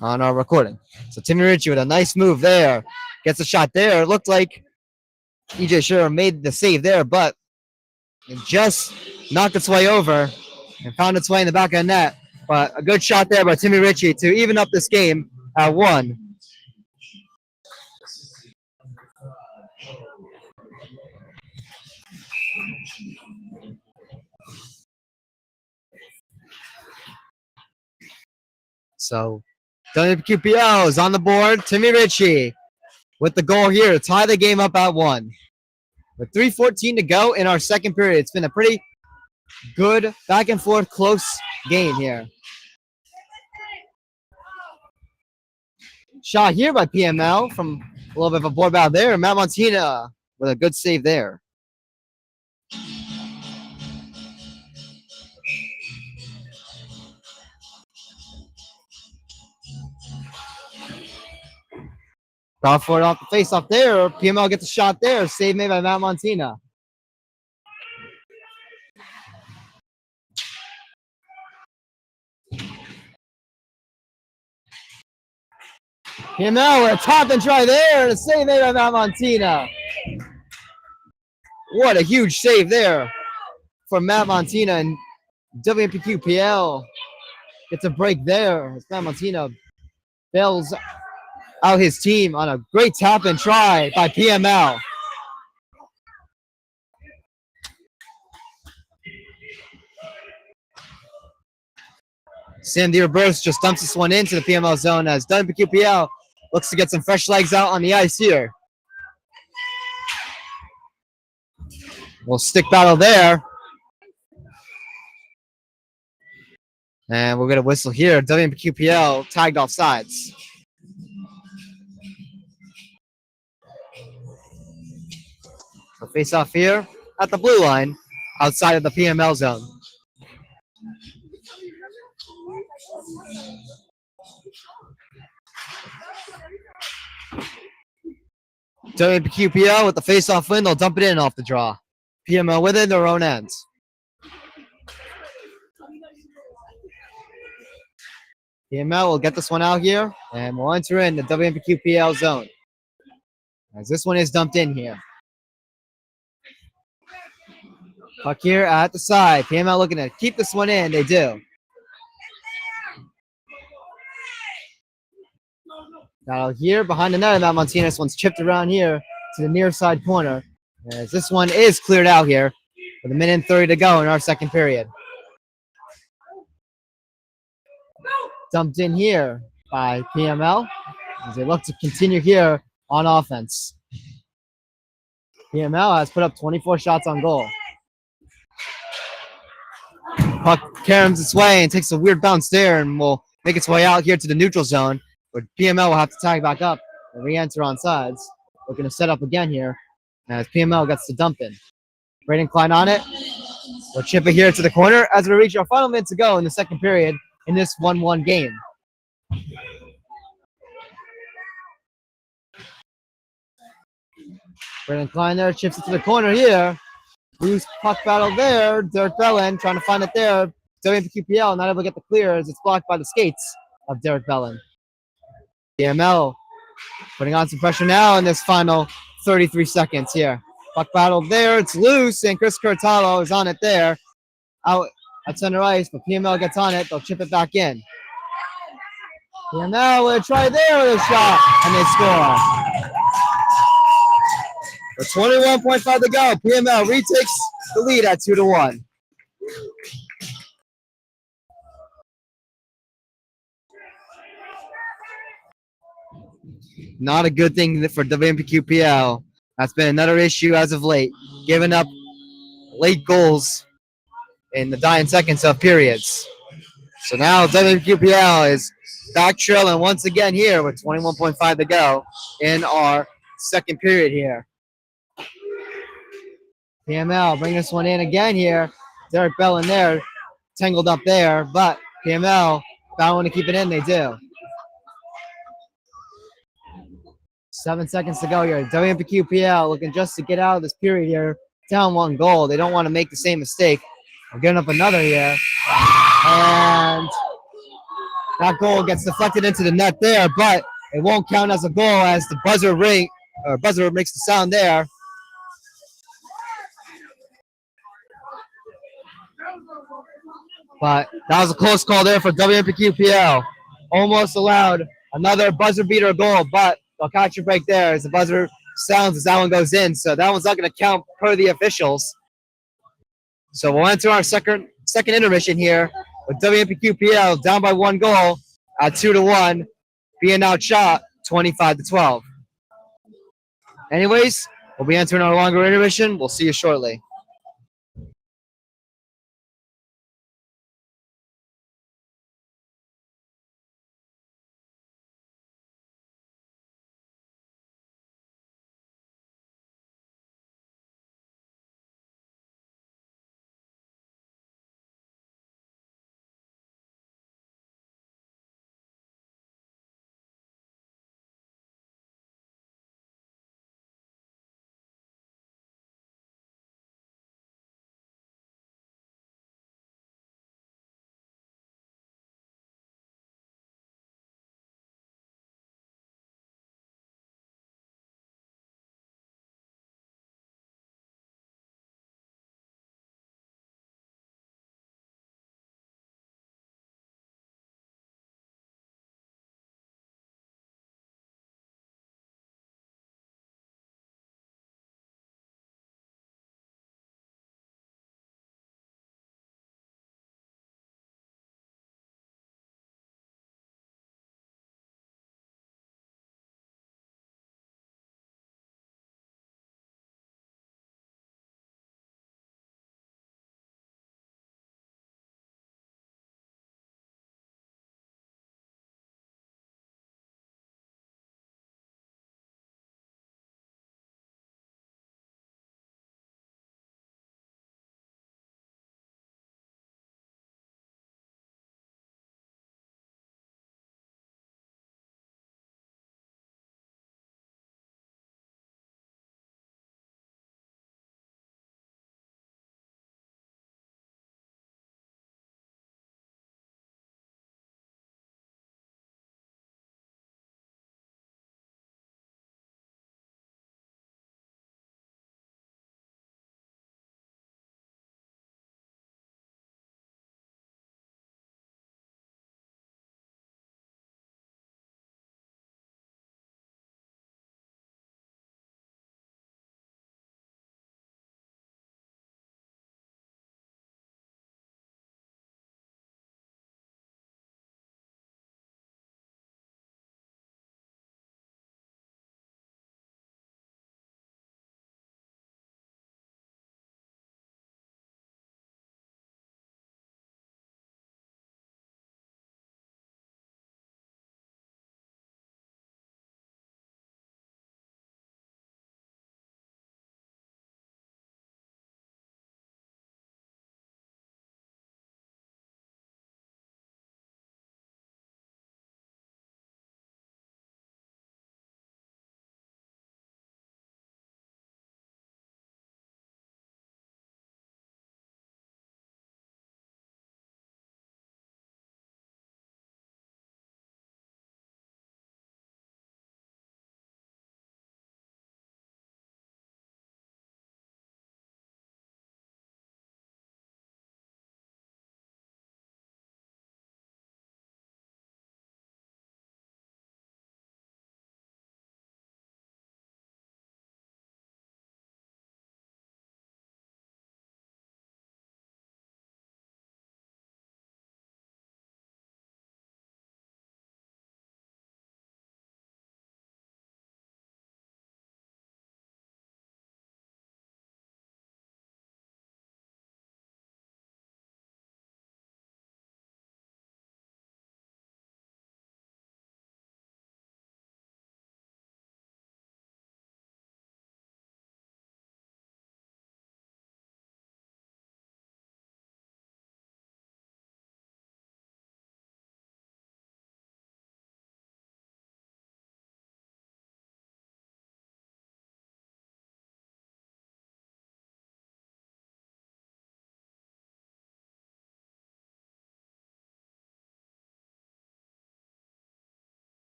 on our recording. So Timmy Ritchie with a nice move there. Gets a shot there. It looked like EJ Scherer made the save there, but it just knocked its way over and found its way in the back of the net. But a good shot there by Timmy Ritchie to even up this game at 1. So WQPL is on the board. Timmy Ritchie with the goal here to tie the game up at 1. With 3:14 to go in our second period, it's been a pretty good back and forth close game here. Shot here by PML from a little bit of a board battle there. Matt Montina with a good save there. Brought forward off the face off there. PML gets a shot there. Save made by Matt Montina. PML with a top and try there. And a save made by Matt Montina. What a huge save there for Matt Montina. And WMPQPL gets a break there as Matt Montina bails out his team on a great tap and try by PML. Sam Burst just dumps this one into the PML zone as WMPQPL looks to get some fresh legs out on the ice here. We'll stick battle there. And we'll get a whistle here. WMPQPL tagged off sides. So face off here at the blue line outside of the PML zone. WMPQPL with the face-off win. They'll dump it in off the draw. PML within their own ends. PML will get this one out here, and we'll enter in the WMPQPL zone. As this one is dumped in here. Puck here at the side. PML looking to keep this one in. They do. Now here behind the net, Matt Martinez one's chipped around here to the near side corner. As this one is cleared out here with 1:30 to go in our second period. Dumped in here by PML as they look to continue here on offense. PML has put up 24 shots on goal. Puck caroms its way and takes a weird bounce there and will make its way out here to the neutral zone, where PML will have to tag back up and re-enter on sides. Looking to set up again here as PML gets the dump in. Braden Klein on it. We'll chip it here to the corner as we reach our final minute to go in the second period in this 1-1 game. Braden Klein there chips it to the corner here. Loose puck battle there. Derek Bellin trying to find it there. WMPQPL not able to get the clear as it's blocked by the skates of Derek Bellin. PML putting on some pressure now in this final 33 seconds here. Puck battle there. It's loose, and Chris Curtalo is on it there. Out at center ice, but PML gets on it. They'll chip it back in. PML will try there with a shot, and they score. With 21.5 to go, PML retakes the lead at 2-1. Not a good thing for WMPQPL. That's been another issue as of late, giving up late goals in the dying seconds of periods. So now WMPQPL is back trailing once again here with 21.5 to go in our second period here. PML bring this one in again here. Derek Bellin there, tangled up there, but PML found to keep it in. They do. 7 seconds to go here. WMPQPL looking just to get out of this period here. Down 1 goal. They don't want to make the same mistake. We're getting up another here. And that goal gets deflected into the net there, but it won't count as a goal as the buzzer makes the sound there. But that was a close call there for WMPQPL. Almost allowed another buzzer beater goal, but they'll catch a break there as the buzzer sounds as that one goes in. So that one's not going to count per the officials. So we'll enter our second intermission here with WMPQPL down by 1 goal at 2-1, being outshot 25-12. Anyways, we'll be entering our longer intermission. We'll see you shortly.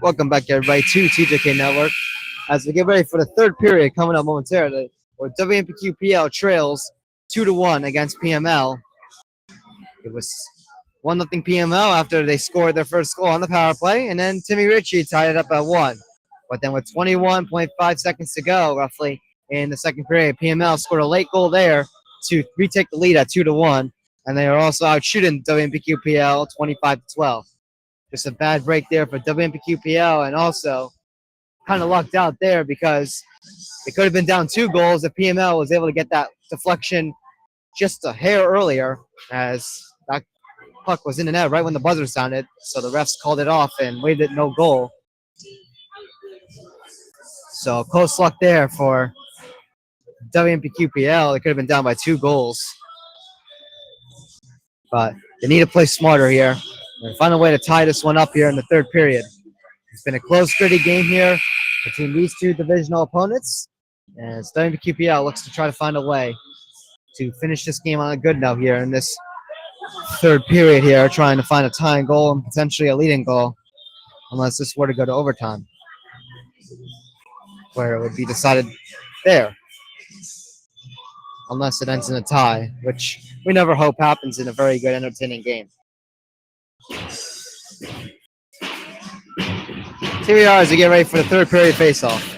Welcome back, everybody, to TJK Network. As we get ready for the third period coming up momentarily, where WMPQPL trails 2-1 against PML. It was 1-0 PML after they scored their first goal on the power play, and then Timmy Ritchie tied it up at 1. But then with 21.5 seconds to go, roughly, in the second period, PML scored a late goal there to retake the lead at 2-1, and they are also out shooting WMPQPL 25-12. Just a bad break there for WMPQPL, and also kind of lucked out there because they could have been down 2 goals if PML was able to get that deflection just a hair earlier, as that puck was in the net right when the buzzer sounded. So the refs called it off and waited no goal. So close luck there for WMPQPL. They could have been down by 2 goals. But they need to play smarter here and find a way to tie this one up here in the third period. It's been a close, gritty game here between these two divisional opponents. And WMPQPL looks to try to find a way to finish this game on a good note here in this third period here, trying to find a tying goal and potentially a leading goal, unless this were to go to overtime, where it would be decided there, unless it ends in a tie, which we never hope happens in a very good, entertaining game. Here we are as we get ready for the third period face-off.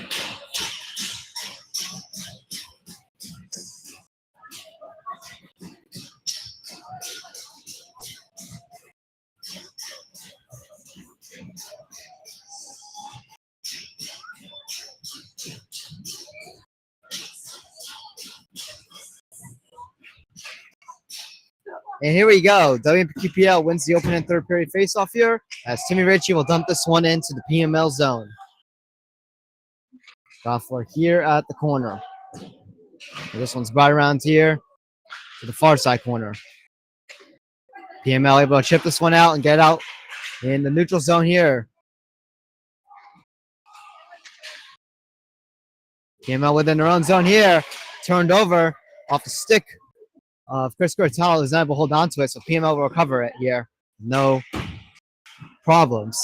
And here we go. WMPQPL wins the opening third period faceoff here, as Timmy Ritchie will dump this one into the PML zone. Off for here at the corner. And this one's brought around here to the far side corner. PML able to chip this one out and get out in the neutral zone here. PML within their own zone here. Turned over off the stick of Chris Cortalo, who's not able to hold on to it, so PML will recover it here. No problems.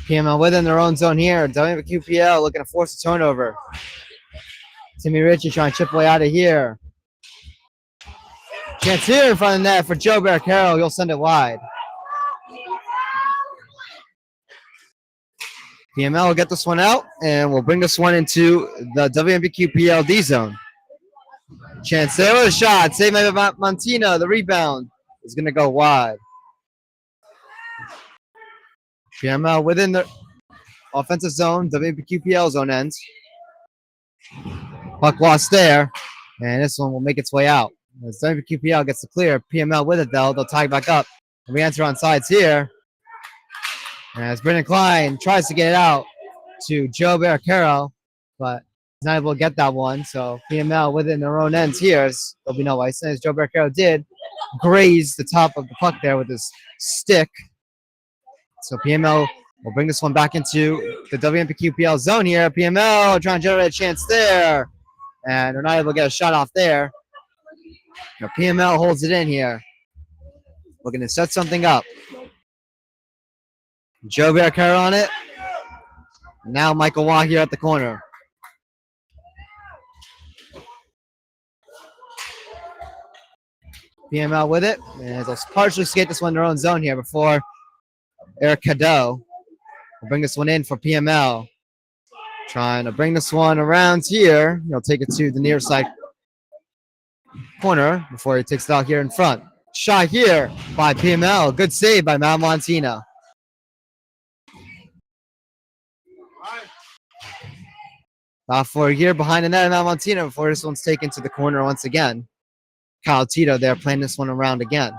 PML within their own zone here. WMPQPL looking to force a turnover. Timmy Ritchie trying to chip away out of here. Chance here in front of the net for Joe Barricaro. He'll send it wide. PML will get this one out, and we'll bring this one into the WMPQPL D zone. Chance there with a shot. Saved by Montina. The rebound is going to go wide. PML within the offensive zone. WMPQPL zone ends. Puck lost there, and this one will make its way out. As WMPQPL gets the clear, PML with it, though. They'll tie back up. And we enter on sides here. And as Brendan Klein tries to get it out to Joe Barricaro, but he's not able to get that one. So PML within their own ends here. There'll be no ice. As Joe Barricaro did graze the top of the puck there with his stick. So PML will bring this one back into the WMPQPL zone here. PML trying to generate a chance there. And they're not able to get a shot off there. Now PML holds it in here. Looking to set something up. Joe Barricaro on it. Now Michael Waugh here at the corner. PML with it. And they'll partially skate this one in their own zone here before Eric Cadeau will bring this one in for PML. Trying to bring this one around here. He'll take it to the near side corner before he takes it out here in front. Shot here by PML. Good save by Mal Montina. For here behind the net of Mal Montina before this one's taken to the corner once again. Kyle Tito there playing this one around again.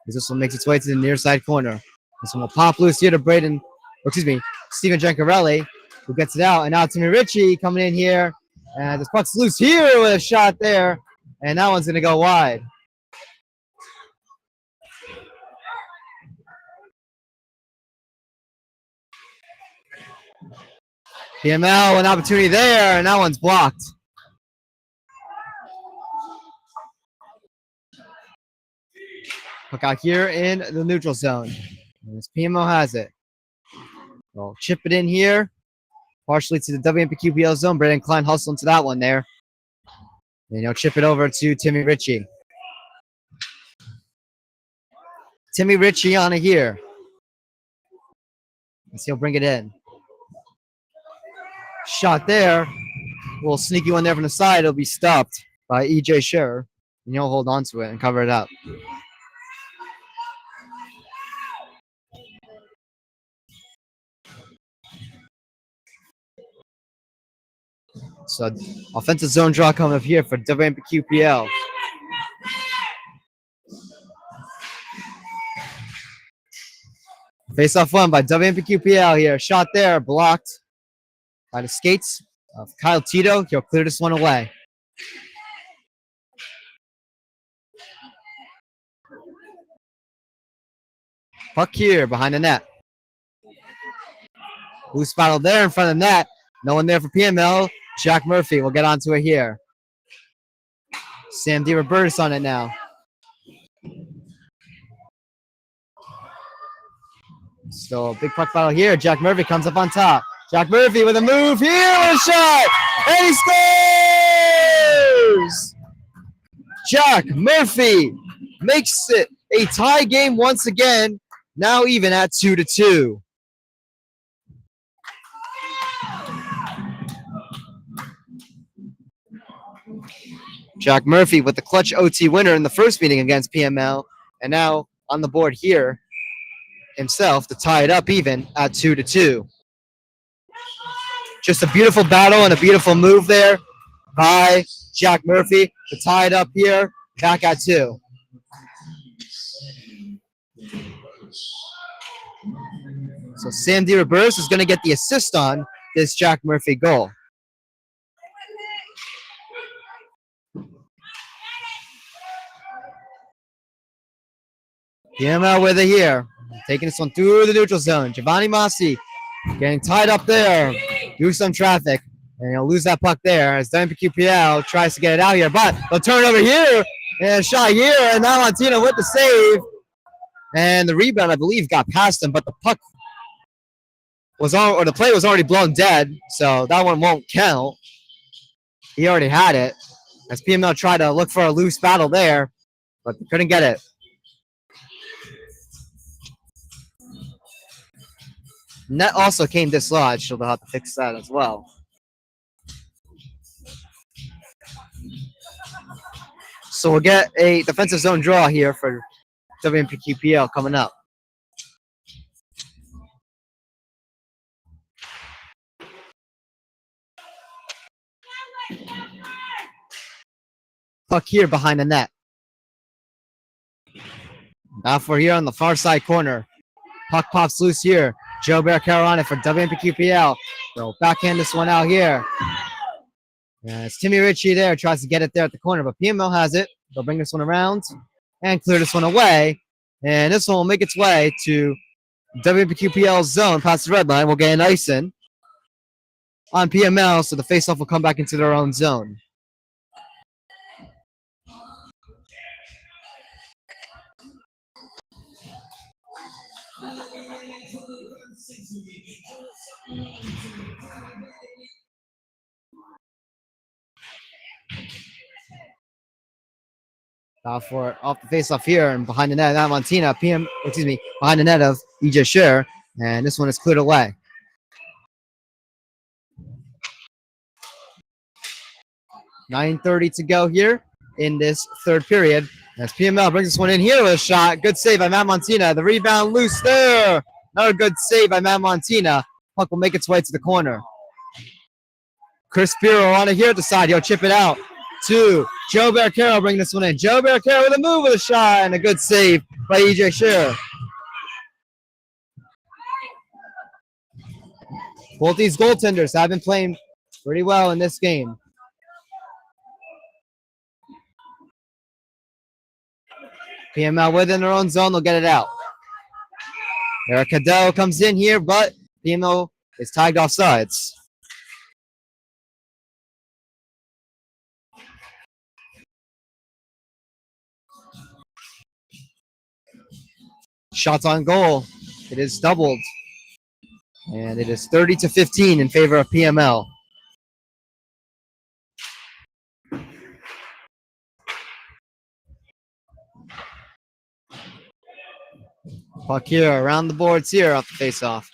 As this one makes its way to the near side corner. This one will pop loose here to Steven Giancarelli, who gets it out. And now Timmy Ritchie coming in here. And this puck's loose here with a shot there. And that one's going to go wide. PML, an opportunity there, and that one's blocked. Puck out here in the neutral zone. And this PMO has it. We'll chip it in here, partially to the WMPQPL zone. Brandon Klein hustle into that one there. And he'll chip it over to Timmy Ritchie. Timmy Ritchie on it here. Let's see, he'll bring it in. Shot there. A little sneaky one there from the side. It'll be stopped by EJ Scherer. And he'll hold on to it and cover it up. So offensive zone draw coming up here for WMPQPL. Face off one by WMPQPL here. Shot there, blocked by the skates of Kyle Tito. He'll clear this one away. Puck here behind the net. Loose battle there in front of the net. No one there for PML. Jack Murphy will get onto it here. Sam D. Roberts on it now. Still a big puck battle here. Jack Murphy comes up on top. Jack Murphy with a move here with a shot. And he scores! Jack Murphy makes it a tie game once again. Now even at 2-2. Jack Murphy with the clutch OT winner in the first meeting against PML. And now on the board here himself to tie it up even at 2-2. Just a beautiful battle and a beautiful move there by Jack Murphy to tie it up here back at 2. So Sam D. Roberts is going to get the assist on this Jack Murphy goal. PML with it here. Taking this one through the neutral zone. Giovanni Masi getting tied up there. Do some traffic. And he'll lose that puck there as WMPQPL tries to get it out here. But they'll turn over here. And a shot here. And now Montina with the save. And the rebound, I believe, got past him. But the puck was on, or the play was already blown dead. So that one won't count. He already had it. As PML tried to look for a loose battle there. But couldn't get it. Net also came dislodged, so they'll have to fix that as well. So we'll get a defensive zone draw here for WMPQPL coming up. Puck here behind the net. Now for here on the far side corner. Puck pops loose here. Joe Barricaro on it for WMPQPL. They'll backhand this one out here. Yeah, it's Timmy Ritchie there. Tries to get it there at the corner, but PML has it. They'll bring this one around and clear this one away. And this one will make its way to WMPQPL's zone past the red line. We'll get an icing on PML, so the faceoff will come back into their own zone. For off the face-off here and behind the net, now Montina, behind the net of EJ Scherer, and this one is cleared away. .9:30 to go here in this third period. As PML brings this one in here with a shot. Good save by Matt Montina. The rebound loose there. Another good save by Matt Montina. Puck will make its way to the corner. Chris Piro on it here at the side. He'll chip it out to Joe Barricaro. Bring this one in. Joe Barricaro with a move with a shot and a good save by EJ Scherer. Both these goaltenders have been playing pretty well in this game. PML within their own zone, they'll get it out. Eric Cadell comes in here, but PML is tagged off sides. Shots on goal. It is doubled. And it is 30-15 in favor of PML. Puck here around the boards here off the face-off.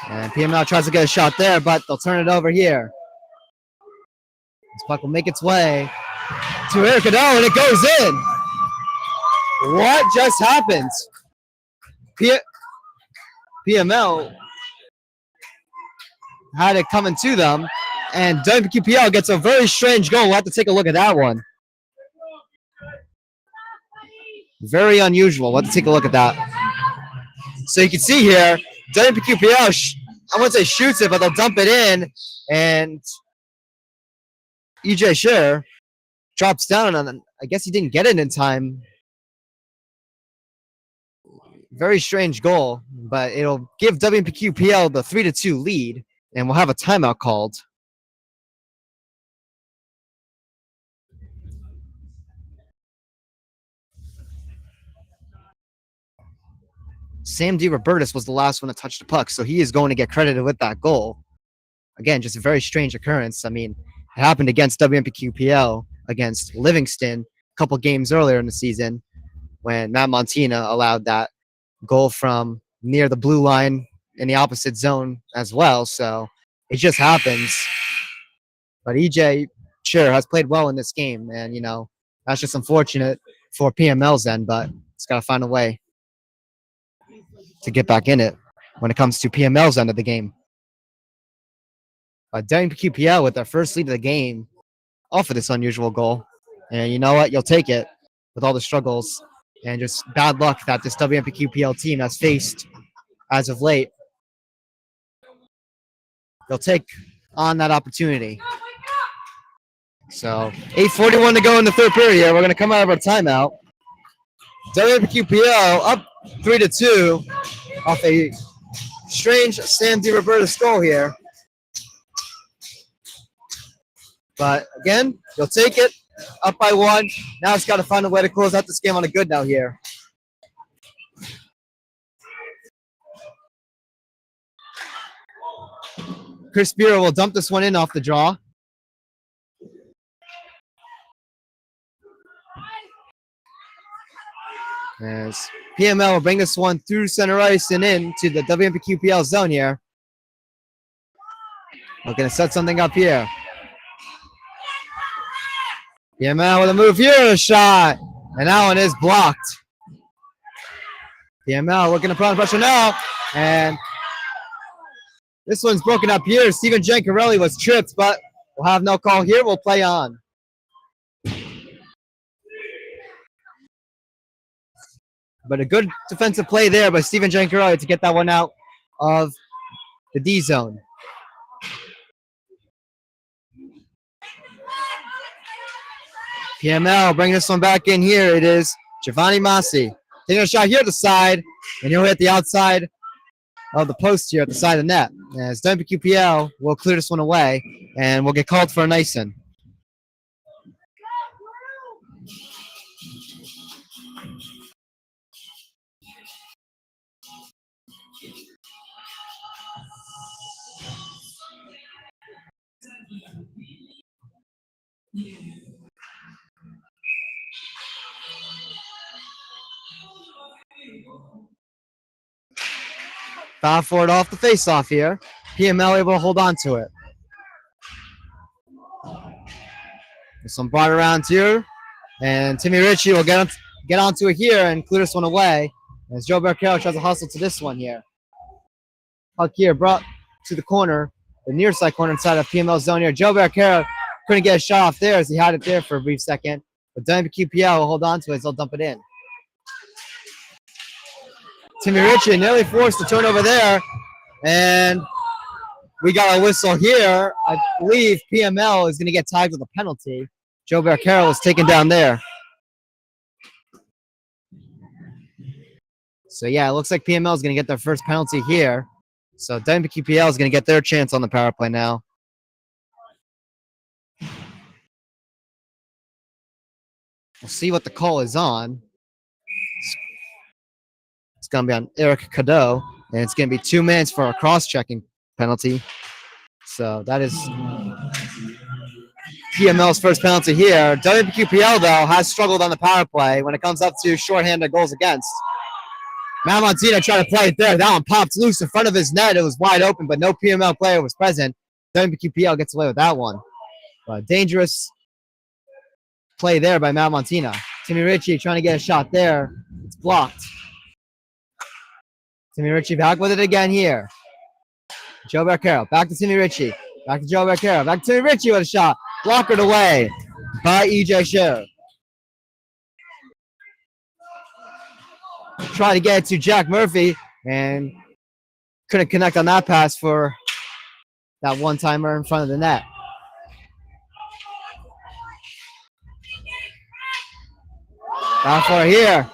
And PML tries to get a shot there, but they'll turn it over here. This puck will make its way to Eric Cano, and it goes in. What just happened? PML had it coming to them, and WMPQPL gets a very strange goal. We'll have to take a look at that one. Very unusual. We'll have to take a look at that. So you can see here, WMPQPL, I wouldn't say shoots it, but they'll dump it in, and EJ Scherer drops down, and I guess he didn't get it in time. Very strange goal, but it'll give WMPQPL the 3-2 lead, and we'll have a timeout called. Sam DiRobertis was the last one to touch the puck, so he is going to get credited with that goal. Again, just a very strange occurrence. I mean, it happened against WMPQPL, against Livingston, a couple games earlier in the season, when Matt Montina allowed that goal from near the blue line in the opposite zone as well. So it just happens. But EJ sure has played well in this game, and that's just unfortunate for PML's end, but it's got to find a way to get back in it when it comes to PML's end of the game. WMPQPL with their first lead of the game off of this unusual goal. And you know what? You'll take it with all the struggles and just bad luck that this WMPQPL team has faced as of late. They'll take on that opportunity. So 8:41 to go in the third period here. We're going to come out of our timeout. WMPQPL up 3-2 off a strange Sam DiRobertis goal here. But again, you'll take it. Up by 1. Now it's got to find a way to close out this game on a good note here. Chris Spiro will dump this one in off the draw. As PML will bring this one through center ice and into the WMPQPL zone here. We're going to set something up here. PML with a move here, a shot. And that one is blocked. PML looking to put on pressure now. And this one's broken up here. Steven Giancarelli was tripped, but we'll have no call here. We'll play on. But a good defensive play there by Steven Giancarelli to get that one out of the D zone. PML bringing this one back in here. It is Giovanni Massi taking a shot here at the side, and he'll hit the outside of the post here at the side of the net. As WMPQPL will clear this one away, and we'll get called for an icing. Foul forward off the face-off here. PML able to hold on to it. This one brought around here, and Timmy Ritchie will get onto it here and clear this one away. As Joe Barcaro tries to hustle to this one here. Puck here brought to the corner, the near side corner inside of PML zone here. Joe Barcaro couldn't get a shot off there as he had it there for a brief second. But WMPQPL will hold on to it as they'll dump it in. Timmy Ritchie nearly forced the turnover there. And we got a whistle here. I believe PML is going to get tagged with a penalty. Joe Barcaro is taken down there. So, yeah, it looks like PML is going to get their first penalty here. So, WMPQPL is going to get their chance on the power play now. We'll see what the call is on. going to be on Eric Cadeau, and it's going to be 2 minutes for a cross-checking penalty. So that is PML's first penalty here. WMPQPL, though, has struggled on the power play when it comes up to shorthanded goals against. Mount Montina tried to play it there. That one popped loose in front of his net. It was wide open, but no PML player was present. WMPQPL gets away with that one. But dangerous play there by Mount Montina. Timmy Ritchie trying to get a shot there. It's blocked. Timmy Ritchie back with it again here. Joe Barcaro. Back to Timmy Ritchie. Back to Joe Barcaro. Back to Timmy Ritchie with a shot. Blockered away by EJ Scher. Try to get it to Jack Murphy and couldn't connect on that pass for that one-timer in front of the net. Out for here.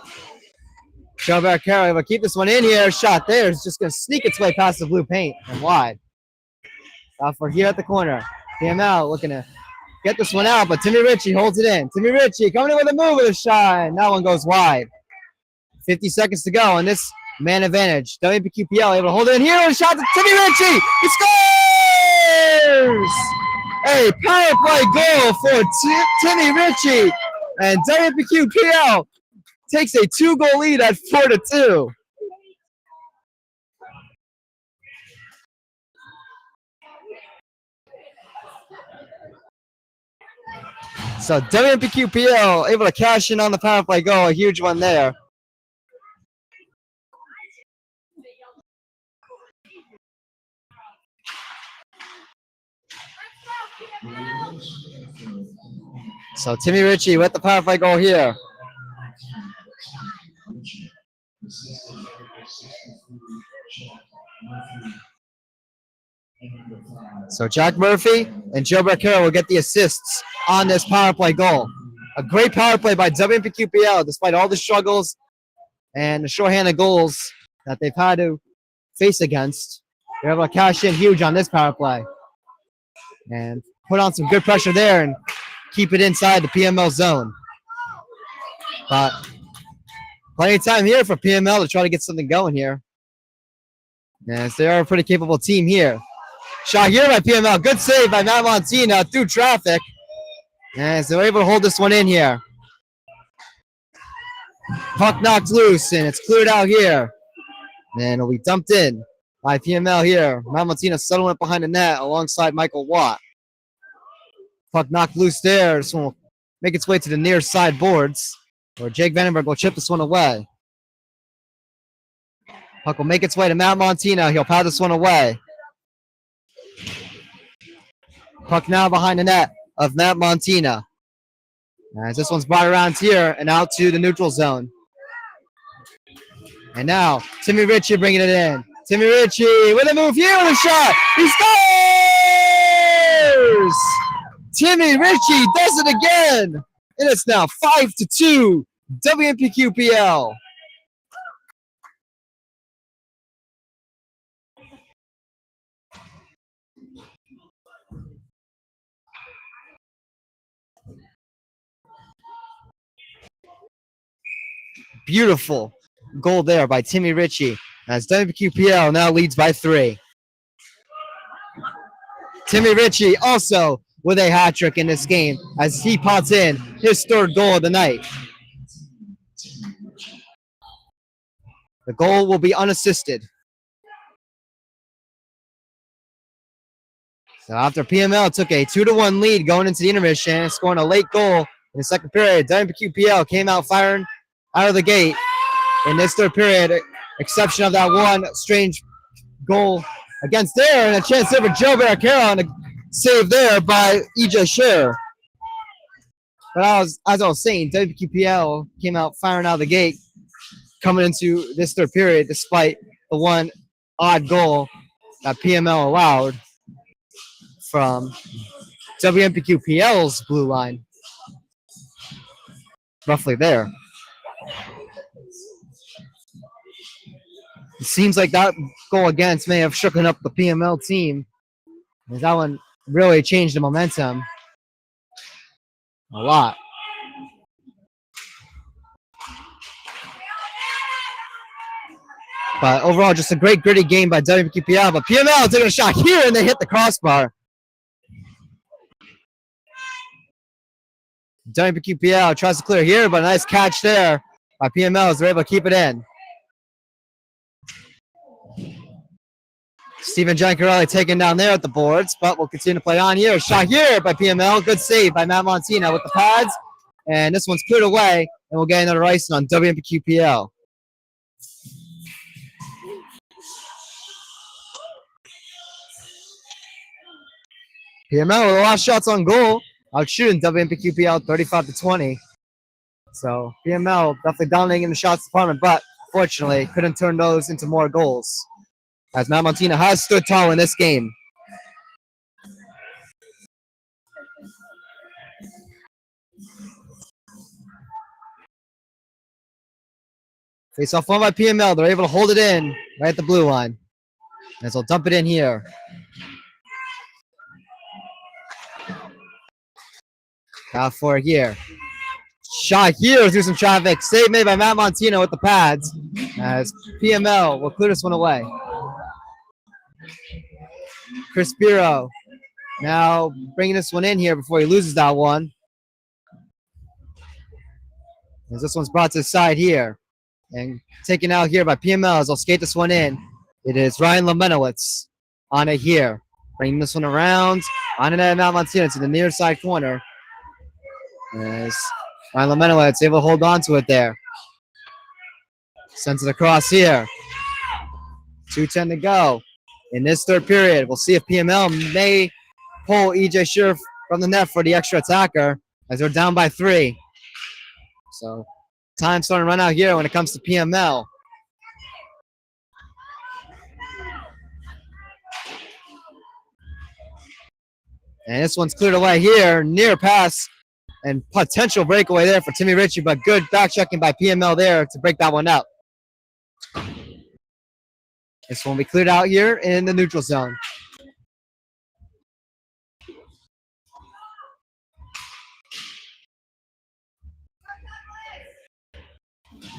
Joe Barcaro able to keep this one in here. Shot there. It's just going to sneak its way past the blue paint and wide. Out for here at the corner. PML looking to get this one out, but Timmy Ritchie holds it in. Timmy Ritchie coming in with a move with a shot, and that one goes wide. 50 seconds to go on this man advantage. WMPQPL able to hold it in here and a shot to Timmy Ritchie. He scores! A power play goal for Timmy Ritchie, and WMPQPL takes a 2-goal lead at 4-2. So WMPQPL able to cash in on the power play goal, a huge one there. So Timmy Ritchie with the power play goal here. So Jack Murphy and Joe Barcaro will get the assists on this power play goal. A great power play by WMPQPL despite all the struggles and the shorthanded goals that they've had to face against. They're able to cash in huge on this power play and put on some good pressure there and keep it inside the PML zone. But plenty of time here for PML to try to get something going here, as they are a pretty capable team here. Shot here by PML. Good save by Matt Montina through traffic, as they're able to hold this one in here. Puck knocked loose, and it's cleared out here. And it'll be dumped in by PML here. Matt Montina settling it behind the net alongside Michael Watt. Puck knocked loose there. This one will make its way to the near side boards, where Jake Vandenberg will chip this one away. Puck will make its way to Matt Montina. He'll pound this one away. Puck now behind the net of Matt Montina, as this one's brought around here and out to the neutral zone. And now Timmy Ritchie bringing it in. Timmy Ritchie with a move here with a shot. He scores! Timmy Ritchie does it again, and it's now 5-2 WMPQPL. Beautiful goal there by Timmy Ritchie, as WMPQPL now leads by 3. Timmy Ritchie also with a hat trick in this game, as he pots in his 3rd goal of the night. The goal will be unassisted. So after PML took a 2-1 lead going into the intermission, scoring a late goal in the second period, WMPQPL came out firing out of the gate in this 3rd period, exception of that one strange goal against there, and a chance there for Joe Barcaro, and a save there by EJ Scher. But as I was saying, WQPL came out firing out of the gate coming into this 3rd period, despite the one odd goal that PML allowed from WMPQPL's blue line. Roughly there. It seems like that goal against may have shooken up the PML team, as that one really changed the momentum a lot. But overall, just a great gritty game by WMPQPL. But PML taking a shot here, and they hit the crossbar. WMPQPL tries to clear here, but a nice catch there by PML as they're able to keep it in. Steven Giancarelli taken down there at the boards, but we'll continue to play on here. Shot here by PML. Good save by Matt Montina with the pads. And this one's cleared away, and we'll get another icing on WMPQPL. PML with a lot of shots on goal. Out shooting WMPQPL 35-20. So PML definitely dominating in the shots department, but fortunately couldn't turn those into more goals, as Matt Montina has stood tall in this game. Face off won by PML. They're able to hold it in right at the blue line. As they'll dump it in here. Out for it here. Shot here through some traffic. Save made by Matt Montina with the pads. As PML will clear this one away. Chris Biro now bringing this one in here before he loses that one. As this one's brought to the side here. And taken out here by PML as they'll skate this one in. It is Ryan Lemenowitz on it here. Bringing this one around. On it at Matt Montina to the near side corner. As Ryan Lemenowitz able to hold on to it there. Sends it across here. 2:10 to go in this third period. We'll see if PML may pull EJ Scherf from the net for the extra attacker as they're down by 3. So time starting to run out here when it comes to PML. And this one's cleared away here. Near pass and potential breakaway there for Timmy Ritchie, but good back checking by PML there to break that one up. This one will be cleared out here in the neutral zone.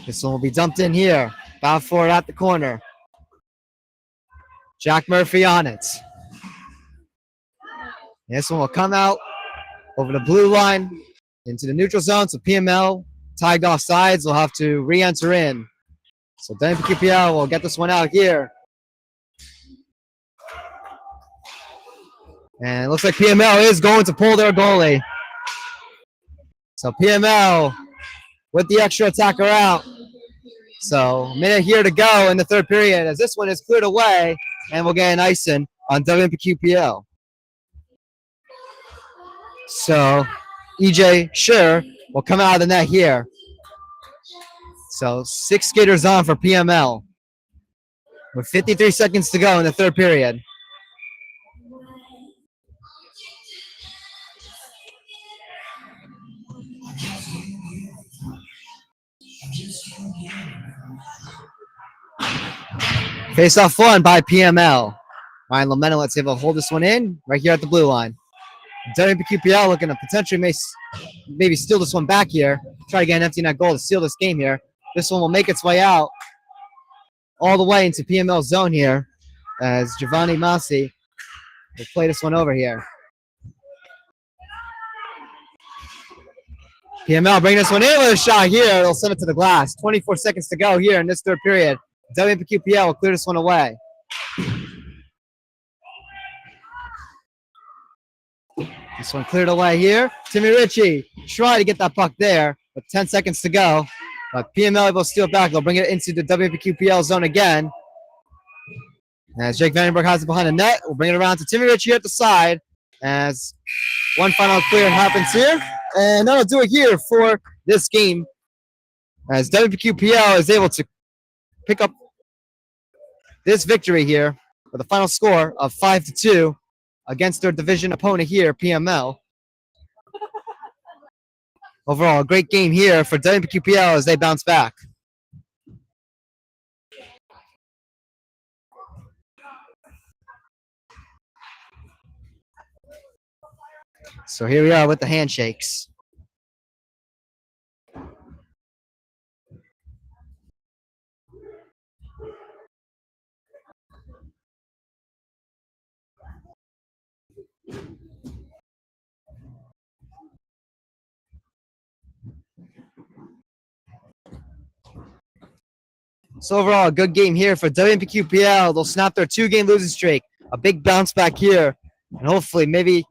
This one will be dumped in here. Bound for it at the corner. Jack Murphy on it. And this one will come out over the blue line into the neutral zone. So PML tagged off sides will have to re-enter in. So WMPQPL will get this one out here. And it looks like PML is going to pull their goalie. So PML with the extra attacker out. So a minute here to go in the third period as this one is cleared away, and we'll get an icing on WMPQPL. So EJ Scher will come out of the net here. So 6 skaters on for PML with 53 seconds to go in the third period. Face off one by PML. Ryan Lemenowitz able to hold this one in right here at the blue line. WMPQPL looking to potentially maybe steal this one back here. Try to get an empty net goal to steal this game here. This one will make its way out all the way into PML zone here as Giovanni Massi will play this one over here. PML bringing this one in with a shot here. They'll send it to the glass. 24 seconds to go here in this third period. WMPQPL will clear this one away. This one cleared away here. Timmy Ritchie trying to get that puck there with 10 seconds to go. But PML will steal it back. They'll bring it into the WMPQPL zone again. As Jake Vandenberg has it behind the net, we'll bring it around to Timmy Ritchie at the side as one final clear happens here. And that'll do it here for this game as WMPQPL is able to pick up this victory here with a final score of 5-2 against their division opponent here, PML. Overall, a great game here for WMPQPL as they bounce back. So here we are with the handshakes. So overall, a good game here for WMPQPL. They'll snap their 2-game losing streak. A big bounce back here, and hopefully, maybe,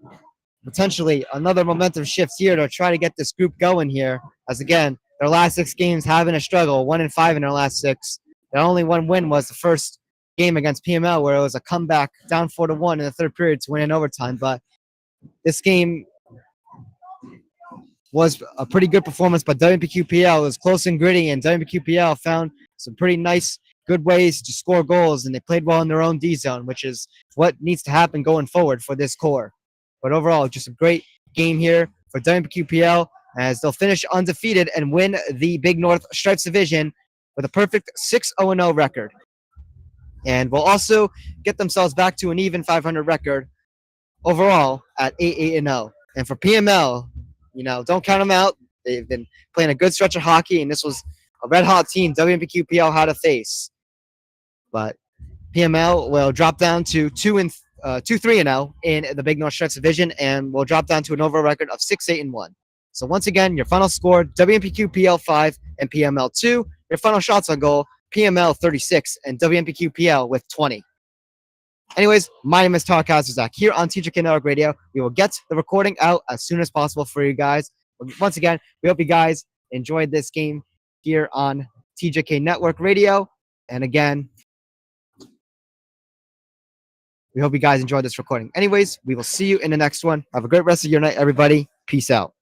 potentially, another momentum shift here to try to get this group going here. As again, their last 6 games have been a struggle. 1-5 in their last 6. Their only one win was the first game against PML, where it was a comeback down 4-1 in the third period to win in overtime. But this game was a pretty good performance by WMPQPL. It was close and gritty, and WMPQPL found some pretty nice, good ways to score goals, and they played well in their own D zone, which is what needs to happen going forward for this core. But overall, just a great game here for WMPQPL as they'll finish undefeated and win the Big North Stripes Division with a perfect 6-0 record. And will also get themselves back to an even 500 record overall at 8-0. And for PML, don't count them out. They've been playing a good stretch of hockey, and this was a red-hot team WMPQPL had to face. But PML will drop down to 2-3-0 in the Big North Stripes Division, and will drop down to an overall record of 6-8-1. So once again, your final score, WMPQPL 5 and PML 2. Your final shots on goal, PML 36 and WMPQPL with 20. Anyways, my name is Talkcaster Zach here on TJK Network Radio. We will get the recording out as soon as possible for you guys. Once again, we hope you guys enjoyed this game here on TJK Network Radio. And again, we hope you guys enjoyed this recording. Anyways, we will see you in the next one. Have a great rest of your night, everybody. Peace out.